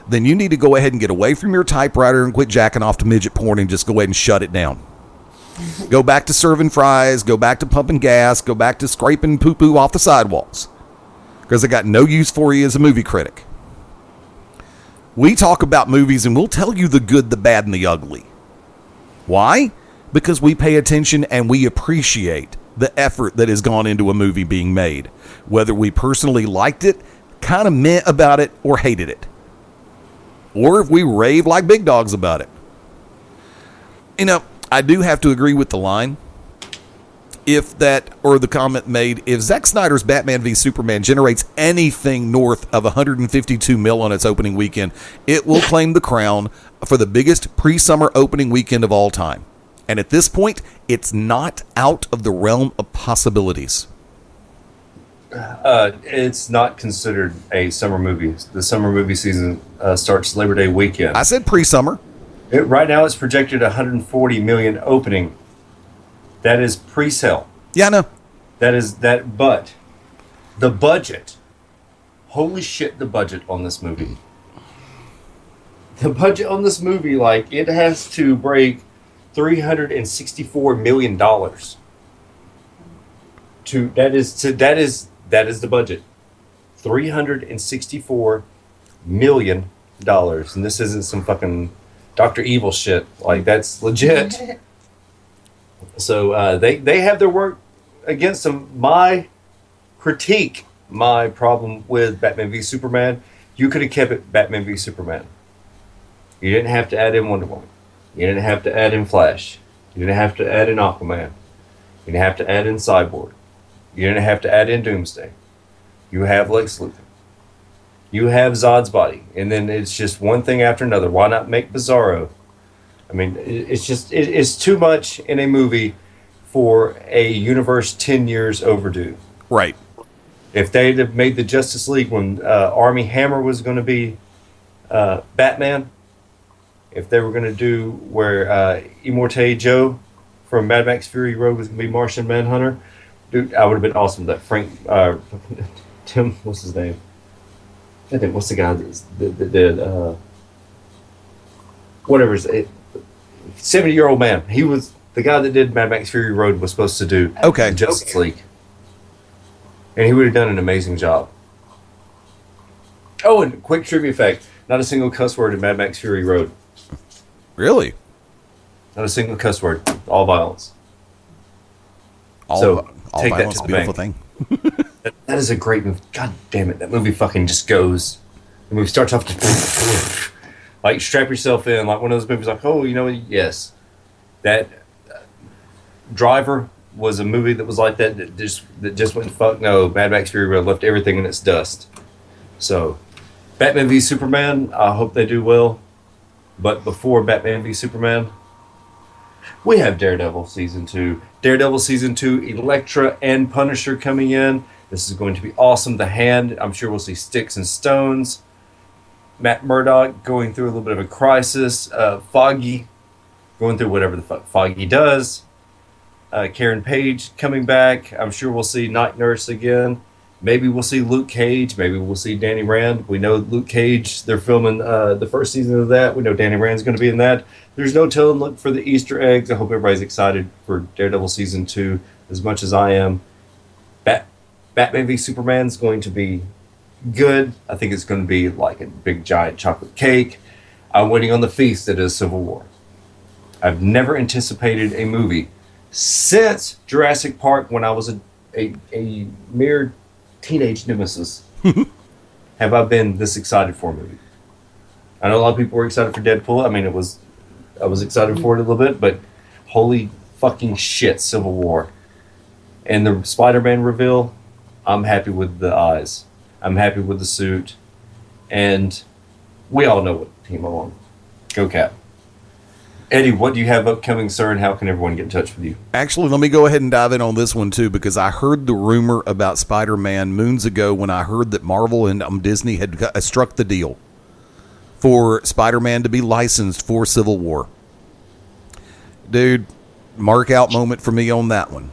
then you need to go ahead and get away from your typewriter and quit jacking off to midget porn and just go ahead and shut it down. Go back to serving fries, go back to pumping gas, go back to scraping poo-poo off the sidewalks, because I got no use for you as a movie critic. We talk about movies and we'll tell you the good, the bad, and the ugly. Why? Because we pay attention and we appreciate the effort that has gone into a movie being made, whether we personally liked it, kind of meh about it, or hated it, or if we rave like big dogs about it. You know, I do have to agree with the line, if that, or the comment made, if Zack Snyder's Batman v Superman generates anything north of 152 mil on its opening weekend, it will claim the crown for the biggest pre-summer opening weekend of all time. And at this point, it's not out of the realm of possibilities. It's not considered a summer movie. The summer movie season starts Labor Day weekend. I said pre-summer. Right now, it's projected 140 million opening. That is pre-sale. Yeah, I know. But the budget. Holy shit, the budget on this movie. The budget on this movie, like, it has to break $364 million. That is the budget. $364 million. And this isn't some fucking Dr. Evil shit. Like, that's legit. So they have their work against them. My problem with Batman v Superman, you could have kept it Batman v Superman. You didn't have to add in Wonder Woman. You didn't have to add in Flash. You didn't have to add in Aquaman. You didn't have to add in Cyborg. You didn't have to add in Doomsday. You have Lex Luthor. You have Zod's body. And then it's just one thing after another. Why not make Bizarro? I mean, it's too much in a movie for a universe 10 years overdue. Right. If they'd have made the Justice League when Armie Hammer was going to be Batman, if they were going to do where Immortan Joe from Mad Max Fury Road was going to be Martian Manhunter, dude, I would have been awesome. That Frank, Tim, what's his name? I think, what's the guy that did, whatever his 70-year-old man. He was the guy that did Mad Max Fury Road was supposed to do Justice League. And he would have done an amazing job. Oh, and quick trivia fact. Not a single cuss word in Mad Max Fury Road. Really? Not a single cuss word. All violence. All take violence, that to the beautiful bank. thing. That is a great movie. God damn it. That movie fucking just goes. The movie starts off just like strap yourself in. Like one of those movies like, oh, you know what? Yes. That Driver was a movie that was like that just went fuck no. Mad Max Fury Road left everything in its dust. So Batman v Superman, I hope they do well. But before Batman v Superman, we have Daredevil Season 2. Daredevil Season 2, Elektra and Punisher coming in. This is going to be awesome. The Hand, I'm sure we'll see Sticks and Stones. Matt Murdock going through a little bit of a crisis. Foggy going through whatever the fuck Foggy does. Karen Page coming back. I'm sure we'll see Night Nurse again. Maybe we'll see Luke Cage. Maybe we'll see Danny Rand. We know Luke Cage, they're filming the first season of that. We know Danny Rand's going to be in that. There's no telling. Look for the Easter eggs. I hope everybody's excited for Daredevil Season 2 as much as I am. Batman v Superman's going to be good. I think it's going to be like a big giant chocolate cake. I'm waiting on the feast that is Civil War. I've never anticipated a movie since Jurassic Park when I was a mere teenage nemesis. Have I been this excited for a movie? I know a lot of people were excited for Deadpool. I mean, I was excited for it a little bit, but holy fucking shit Civil War. And the Spider-Man reveal, I'm happy with the eyes. I'm happy with the suit. And we all know what team I'm on. Go Cap. Eddie, what do you have upcoming, sir, and how can everyone get in touch with you? Actually, let me go ahead and dive in on this one, too, because I heard the rumor about Spider-Man moons ago when I heard that Marvel and Disney had struck the deal for Spider-Man to be licensed for Civil War. Dude, mark out moment for me on that one.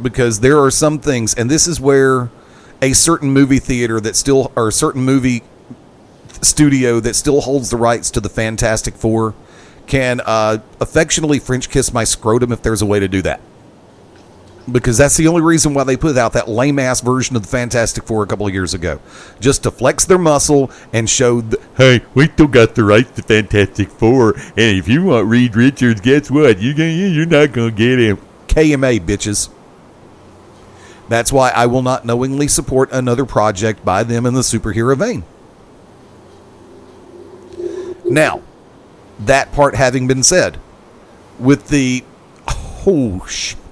Because there are some things, and this is where a certain movie theater that still, or a certain movie studio that still holds the rights to the Fantastic Four can affectionately French kiss my scrotum if there's a way to do that. Because that's the only reason why they put out that lame-ass version of the Fantastic Four a couple of years ago. Just to flex their muscle and show, hey, we still got the rights to Fantastic Four, and if you want Reed Richards, guess what? You're not going to get him. KMA, bitches. That's why I will not knowingly support another project by them in the superhero vein. Now, that part having been said, with the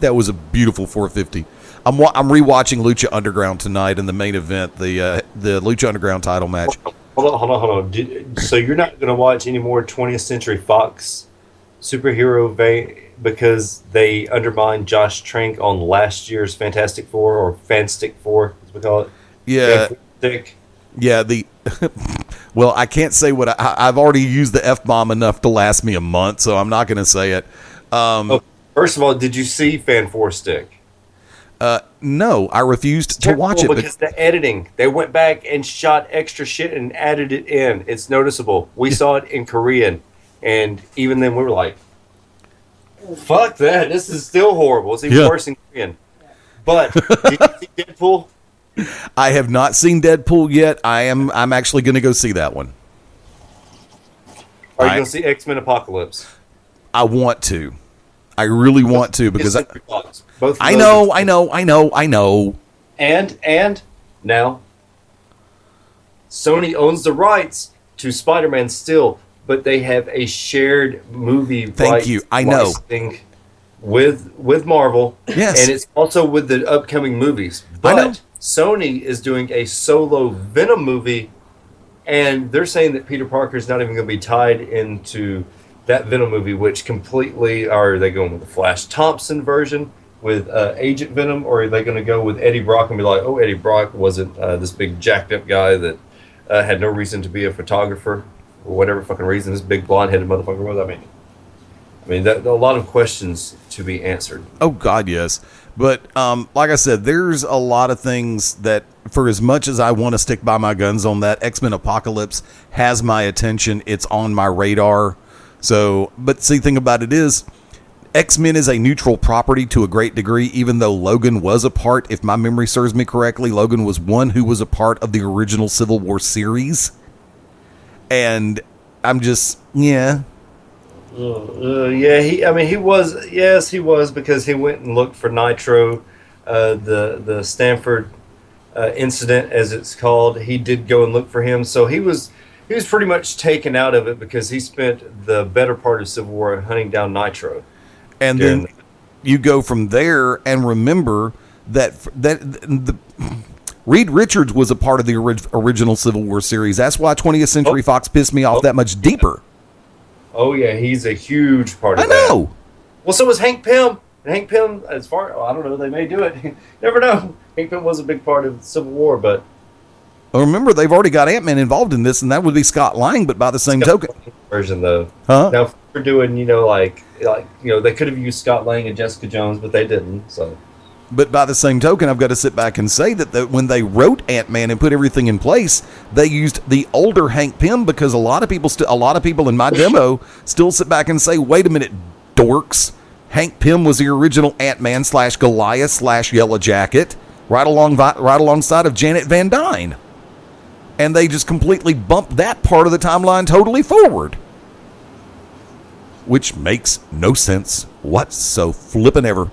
that was a beautiful 450. I'm rewatching Lucha Underground tonight in the main event, the Lucha Underground title match. Hold on. So you're not going to watch any more 20th Century Fox superhero vein because they undermined Josh Trank on last year's Fantastic Four, or Fanstic Four, as we call it. Yeah. Yeah, well, I can't say what I've already used the F-bomb enough to last me a month, so I'm not going to say it. First of all, did you see Fan 4 Stick? No, I refused to watch it. Because the editing, they went back and shot extra shit and added it in. It's noticeable. We saw it in Korean, and even then we were like, fuck that, this is still horrible. It's even worse in Korean. But, did you see Deadpool? I have not seen Deadpool yet. I'm actually going to go see that one. Are you going to see X-Men Apocalypse? I want to. I really want to because both. I know. And now, Sony owns the rights to Spider-Man still, but they have a shared movie. Thank you. I know. With Marvel. Yes. And it's also with the upcoming movies. But Sony is doing a solo Venom movie, and they're saying that Peter Parker is not even going to be tied into that Venom movie, which completely, are they going with the Flash Thompson version with Agent Venom, or are they going to go with Eddie Brock and be like, oh, Eddie Brock wasn't this big jacked up guy that had no reason to be a photographer for whatever fucking reason this big blonde headed motherfucker was? I mean, a lot of questions to be answered. Oh, God, yes. But like I said, there's a lot of things that, for as much as I want to stick by my guns on that, X-Men Apocalypse has my attention. It's on my radar. So, but see, the thing about it is, X-Men is a neutral property to a great degree, even though Logan was a part, if my memory serves me correctly, Logan was one who was a part of the original Civil War series. And I'm just, yeah. He was, because he went and looked for Nitro, the Stanford incident, as it's called. He did go and look for him, so he was pretty much taken out of it because he spent the better part of Civil War hunting down Nitro. And then you go from there and remember that Reed Richards was a part of the original Civil War series. That's why 20th Century Fox pissed me off that much deeper. Oh, yeah, he's a huge part of that. I know. Well, so was Hank Pym. And Hank Pym, I don't know, they may do it. Never know. Hank Pym was a big part of Civil War, but... Well, remember, they've already got Ant-Man involved in this, and that would be Scott Lang, but by the same token... Version, though. Huh? Now, if we're doing, they could have used Scott Lang and Jessica Jones, but they didn't, so... But by the same token, I've got to sit back and say that when they wrote Ant-Man and put everything in place, they used the older Hank Pym, because a lot of people in my demo still sit back and say, wait a minute, dorks. Hank Pym was the original Ant-Man / Goliath / Yellow Jacket, right alongside of Janet Van Dyne. And they just completely bumped that part of the timeline totally forward. Which makes no sense whatsoever.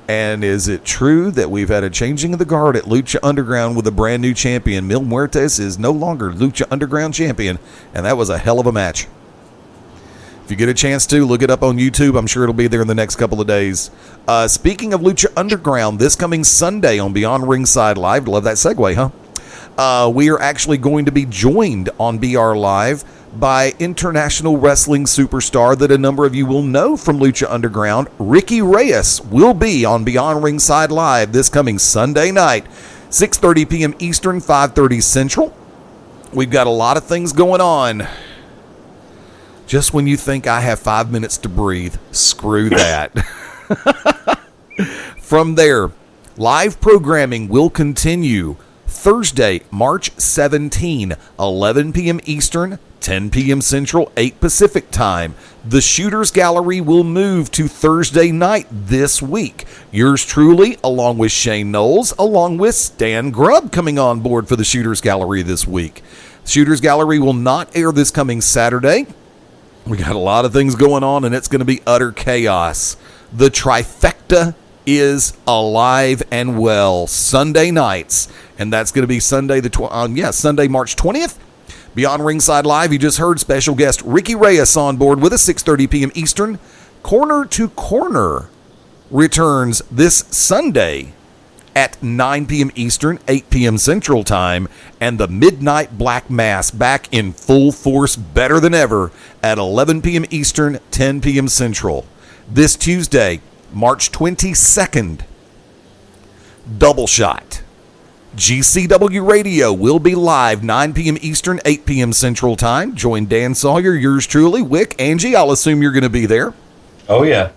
And is it true that we've had a changing of the guard at Lucha Underground with a brand new champion? Mil Muertes is no longer Lucha Underground champion, and that was a hell of a match. If you get a chance to, look it up on YouTube. I'm sure it'll be there in the next couple of days. Speaking of Lucha Underground, this coming Sunday on Beyond Ringside Live, love that segue, huh? We are actually going to be joined on BR Live by international wrestling superstar that a number of you will know from Lucha Underground. Ricky Reyes will be on Beyond Ringside Live this coming Sunday night, 6:30 p.m. Eastern, 5:30 Central. We've got a lot of things going on. Just when you think I have 5 minutes to breathe, screw that. From there, live programming will continue Thursday, March 17, 11 p.m. Eastern, 10 p.m. Central, 8 Pacific time. The Shooters Gallery will move to Thursday night this week. Yours truly, along with Shane Knowles, along with Stan Grubb coming on board for the Shooters Gallery this week. Shooters Gallery will not air this coming Saturday. We got a lot of things going on, and it's going to be utter chaos. The trifecta is alive and well Sunday nights, and that's going to be Sunday Sunday, March 20th. Beyond Ringside Live, you just heard special guest Ricky Reyes on board with us, 6:30 p.m. Eastern. Corner to Corner returns this Sunday at 9 p.m. Eastern, 8 p.m. Central Time, and the Midnight Black Mass back in full force, better than ever, at 11 p.m. Eastern, 10 p.m. Central. This Tuesday, March 22nd, Double Shot. GCW Radio will be live 9 p.m. Eastern, 8 p.m. Central Time. Join Dan Sawyer, yours truly, Wick, Angie. I'll assume you're going to be there. Oh, yeah.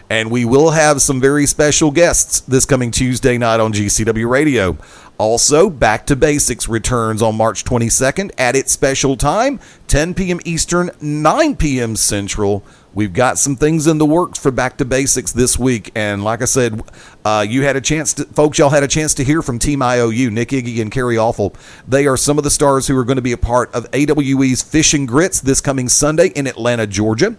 And we will have some very special guests this coming Tuesday night on GCW Radio. Also, Back to Basics returns on March 22nd at its special time, 10 p.m. Eastern, 9 p.m. Central. We've got some things in the works for Back to Basics this week. And like I said, you had a chance to, folks, y'all had a chance to hear from Team I.O.U, Nick Iggy and Kerry Awful. They are some of the stars who are going to be a part of AWE's Fish and Grits this coming Sunday in Atlanta, Georgia.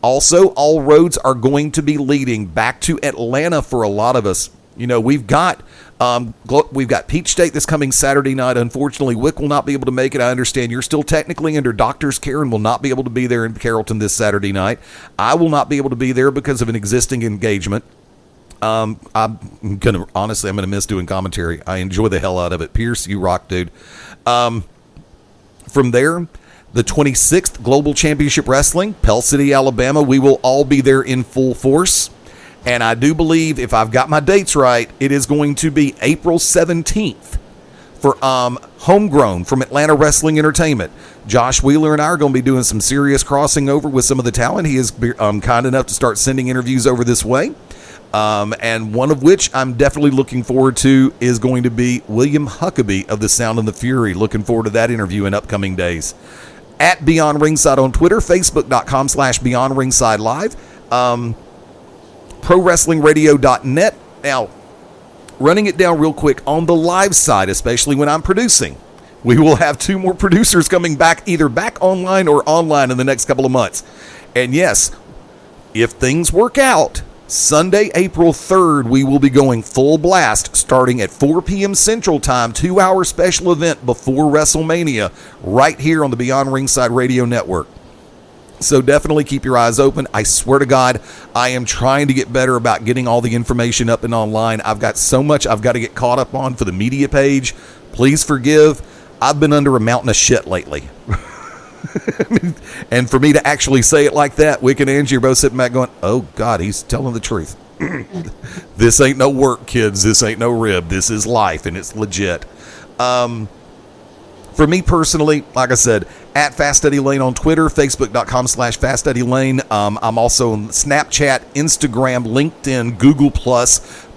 Also, all roads are going to be leading back to Atlanta for a lot of us. You know, we've got Peach State this coming Saturday night. Unfortunately, Wick will not be able to make it. I understand you're still technically under doctor's care and will not be able to be there in Carrollton this Saturday night. I will not be able to be there because of an existing engagement. I'm gonna miss doing commentary. I enjoy the hell out of it. Pierce, you rock, dude. From there, the 26th Global Championship Wrestling, Pell City, Alabama. We will all be there in full force. And I do believe, if I've got my dates right, it is going to be April 17th for Homegrown from Atlanta Wrestling Entertainment. Josh Wheeler and I are going to be doing some serious crossing over with some of the talent. He is kind enough to start sending interviews over this way. And one of which I'm definitely looking forward to is going to be William Huckabee of The Sound and the Fury. Looking forward to that interview in upcoming days. At Beyond Ringside on Twitter, Facebook.com/Beyond Ringside Live. ProWrestlingRadio.net. Now, running it down real quick on the live side, especially when I'm producing, we will have 2 more producers coming back, either back online or online in the next couple of months. And yes, if things work out, Sunday, April 3rd, we will be going full blast starting at 4 p.m. Central Time, 2-hour special event before WrestleMania, right here on the Beyond Ringside Radio Network. So definitely keep your eyes open. I swear to God, I am trying to get better about getting all the information up and online. I've got so much I've got to get caught up on for the media page. Please forgive. I've been under a mountain of shit lately. And for me to actually say it like that, Wick and Angie are both sitting back going, oh, God, he's telling the truth. This ain't no work, kids. This ain't no rib. This is life, and it's legit. For me personally, like I said, at Fast Eddie Layne on Twitter, Facebook.com/Fast Eddie Layne. I'm also on Snapchat, Instagram, LinkedIn, Google+,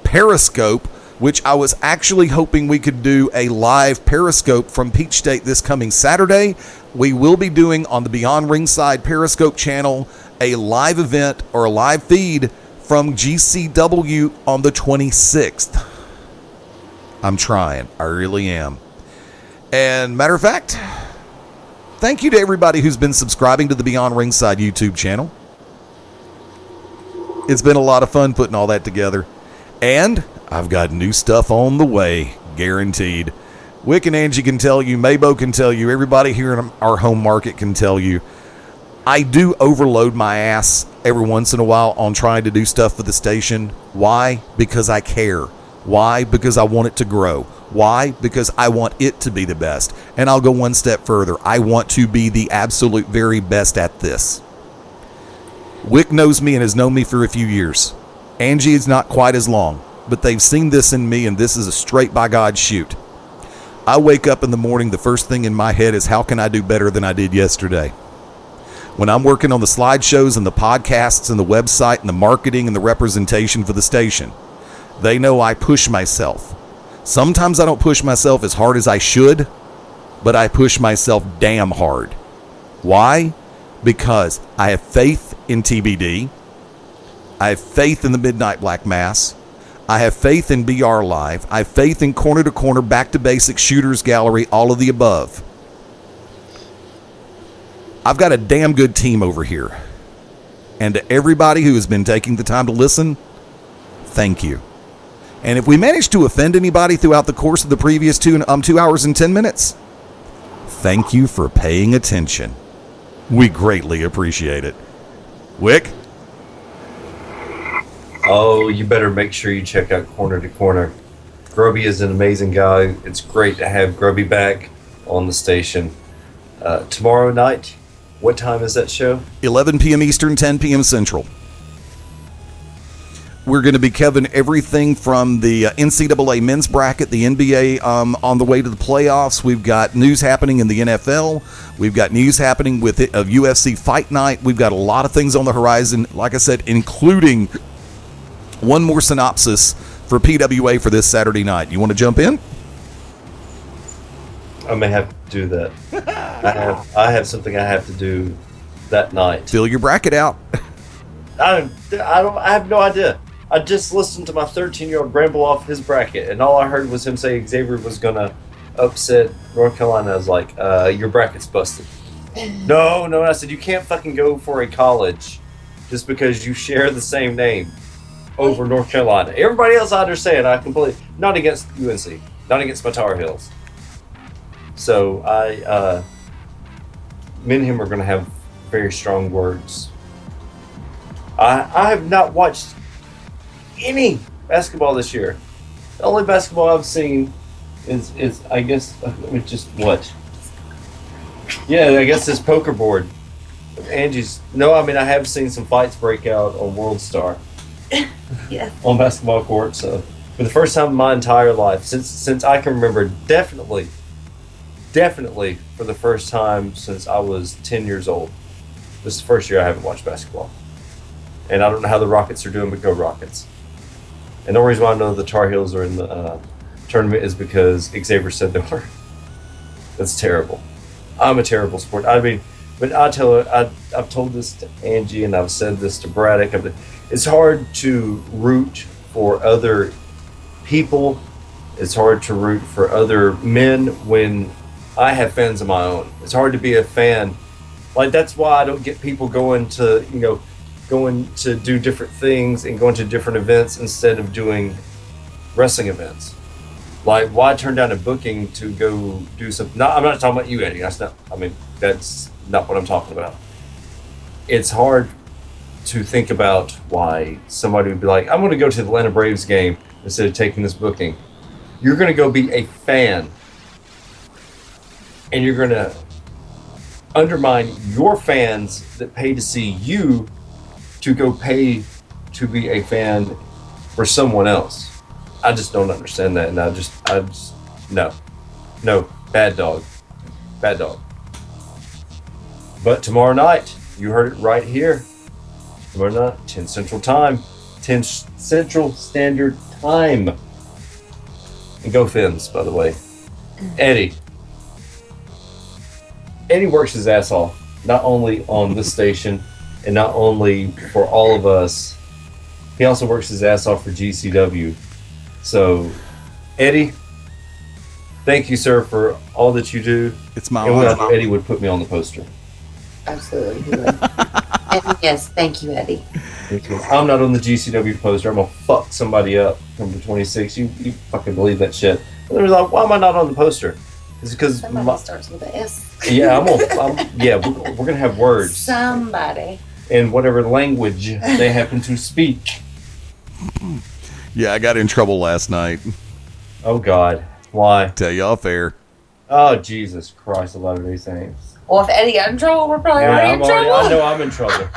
Periscope, which I was actually hoping we could do a live Periscope from Peach State this coming Saturday. We will be doing on the Beyond Ringside Periscope channel a live event or a live feed from GCW on the 26th. I'm trying. I really am. And matter of fact, thank you to everybody who's been subscribing to the Beyond Ringside YouTube channel. It's been a lot of fun putting all that together. And I've got new stuff on the way, guaranteed. Wick and Angie can tell you, Maybo can tell you, everybody here in our home market can tell you. I do overload my ass every once in a while on trying to do stuff for the station. Why? Because I care. Why? Because I want it to grow. Why? Because I want it to be the best. And I'll go one step further. I want to be the absolute very best at this. Wick knows me and has known me for a few years. Angie is not quite as long, but they've seen this in me, and this is a straight by God shoot. I wake up in the morning, the first thing in my head is, how can I do better than I did yesterday? When I'm working on the slideshows and the podcasts and the website and the marketing and the representation for the station, they know I push myself. Sometimes I don't push myself as hard as I should, but I push myself damn hard. Why? Because I have faith in TBD. I have faith in the Midnight Black Mass. I have faith in BR Live. I have faith in Corner to Corner, Back to Basics, Shooters Gallery, all of the above. I've got a damn good team over here. And to everybody who has been taking the time to listen, thank you. And if we managed to offend anybody throughout the course of the previous 2 hours and 10 minutes, thank you for paying attention. We greatly appreciate it. Wick? Oh, you better make sure you check out Corner to Corner. Grubby is an amazing guy. It's great to have Grubby back on the station. Tomorrow night, what time is that show? 11 p.m. Eastern, 10 p.m. Central. We're going to be covering everything from the NCAA men's bracket, the NBA on the way to the playoffs. We've got news happening in the NFL. We've got news happening with UFC Fight Night. We've got a lot of things on the horizon, like I said, including one more synopsis for PWA for this Saturday night. You want to jump in? I may have to do that. I have something I have to do that night. Fill your bracket out. I have no idea. I just listened to my 13-year-old ramble off his bracket, and all I heard was him say Xavier was going to upset North Carolina. I was like, your bracket's busted. No. I said, you can't fucking go for a college just because you share the same name over North Carolina. Everybody else I understand. I completely, not against UNC, not against my Tar Heels. So me and him are going to have very strong words. I have not watched any basketball this year. The only basketball I've seen is I guess just what? Yeah, I guess this poker board. Angie's. No, I mean I have seen some fights break out on World Star. Yeah. On basketball court. So for the first time in my entire life, since I can remember, definitely for the first time since I was 10 years old. This is the first year I haven't watched basketball. And I don't know how the Rockets are doing, but go Rockets. And the only reason why I know the Tar Heels are in the tournament is because Xavier said they were. That's terrible. I'm a terrible sport. I mean, but I tell her, I've told this to Angie and I've said this to Braddock. It's hard to root for other people. It's hard to root for other men when I have fans of my own. It's hard to be a fan. Like, that's why I don't get people going to do different things and going to different events instead of doing wrestling events. Like, why turn down a booking to go do something? No, I'm not talking about you, Eddie. That's not what I'm talking about. It's hard to think about why somebody would be like, I'm going to go to the Atlanta Braves game instead of taking this booking. You're going to go be a fan, and you're going to undermine your fans that pay to see you to go pay to be a fan for someone else. I just don't understand that, and I just no, bad dog. But tomorrow night, you heard it right here. Tomorrow night, 10 Central Time, 10 Central Standard Time. And go Fins, by the way. Eddie works his ass off, not only on this station and not only for all of us, he also works his ass off for GCW. So, Eddie, thank you, sir, for all that you do. It's my honor. Eddie would put me on the poster. Absolutely, he would. And yes, thank you, Eddie. I'm not on the GCW poster. I'm gonna fuck somebody up from the 26. You fucking believe that shit? And they're like, why am I not on the poster? It's because Somebody starts with an S. yeah, we're gonna have words Somebody. in whatever language they happen to speak. Yeah, I got in trouble last night. Oh God, why? Tell you off air. Oh Jesus Christ, a lot of these things. Well, if Eddie got in trouble, we're probably already in trouble. I know I'm in trouble.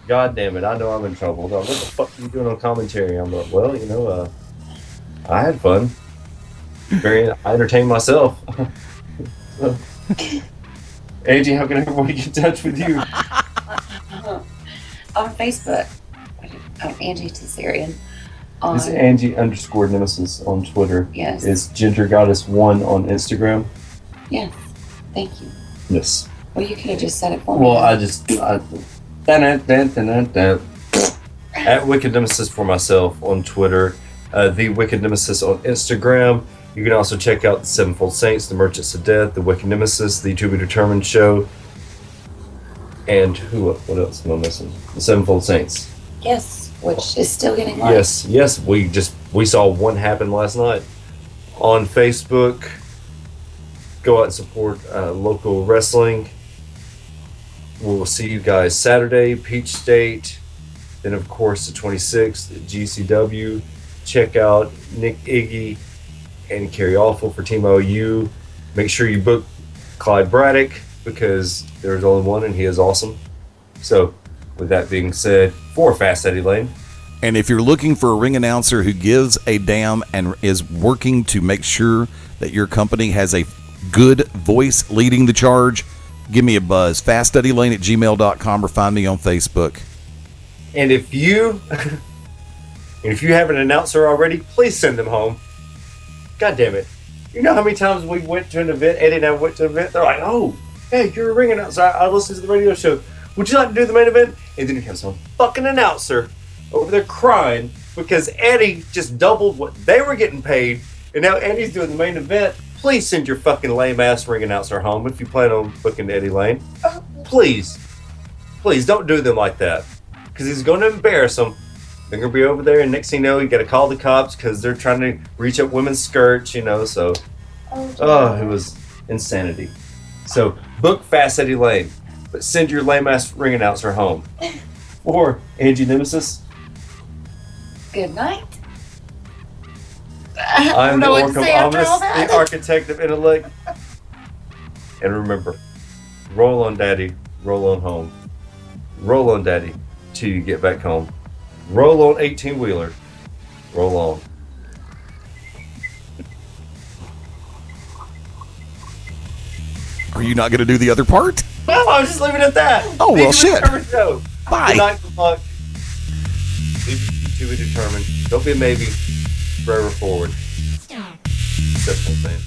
God damn it, I know I'm in trouble. What the fuck are you doing on commentary? I'm like, well, I had fun. I entertained myself. So, Angie, how can everybody get in touch with you? On Facebook, I'm Angie Tsarion. It's Angie_Nemesis on Twitter. Yes. It's GingerGoddess1 on Instagram. Yes. Thank you. Yes. Well, you could have just said it for me. Well, at Wicked Nemesis for myself on Twitter. The Wicked Nemesis on Instagram. You can also check out the Sevenfold Saints, the Merchants of Death, the Wicked Nemesis, the To Be Determined show, and what else am I missing? The Sevenfold Saints. Yes, which is still getting likes. Yes. We saw one happen last night on Facebook. Go out and support local wrestling. We'll see you guys Saturday, Peach State. Then, of course, the 26th at GCW. Check out Nick Iggy and Kerry Awful for Team I.O.U. Make sure you book Clyde Braddock because there's only one and he is awesome. So, with that being said, for Fast Eddie Layne. And if you're looking for a ring announcer who gives a damn and is working to make sure that your company has a good voice leading the charge, give me a buzz. FastEddieLayne@gmail.com or find me on Facebook. And if you have an announcer already, please send them home. God damn it. You know how many times we went to an event, Eddie and I went to an event, they're like, oh, hey, you're a ring announcer. I listened to the radio show. Would you like to do the main event? And then you have some fucking announcer over there crying because Eddie just doubled what they were getting paid, and now Eddie's doing the main event. Please send your fucking lame-ass ring announcer home if you plan on booking Eddie Layne. Please don't do them like that because he's going to embarrass them. They're going to be over there, and next thing you know, you got to call the cops because they're trying to reach up women's skirts, so. It was insanity. So, book Fast Eddie Layne, but send your lame-ass ring announcer home. Or Angie Nemesis. Good night. I'm the what Orc to of say after Ominous, all that. the Architect of Intellect. And remember, roll on, Daddy, roll on home. Roll on, Daddy, till you get back home. Roll on, 18-wheeler. Roll on. Are you not going to do the other part? No, I was just leaving it at that. Oh, well, shit. Show. Bye. Good night, good luck. To be determined. Don't be a maybe. Forever forward. Simple thing.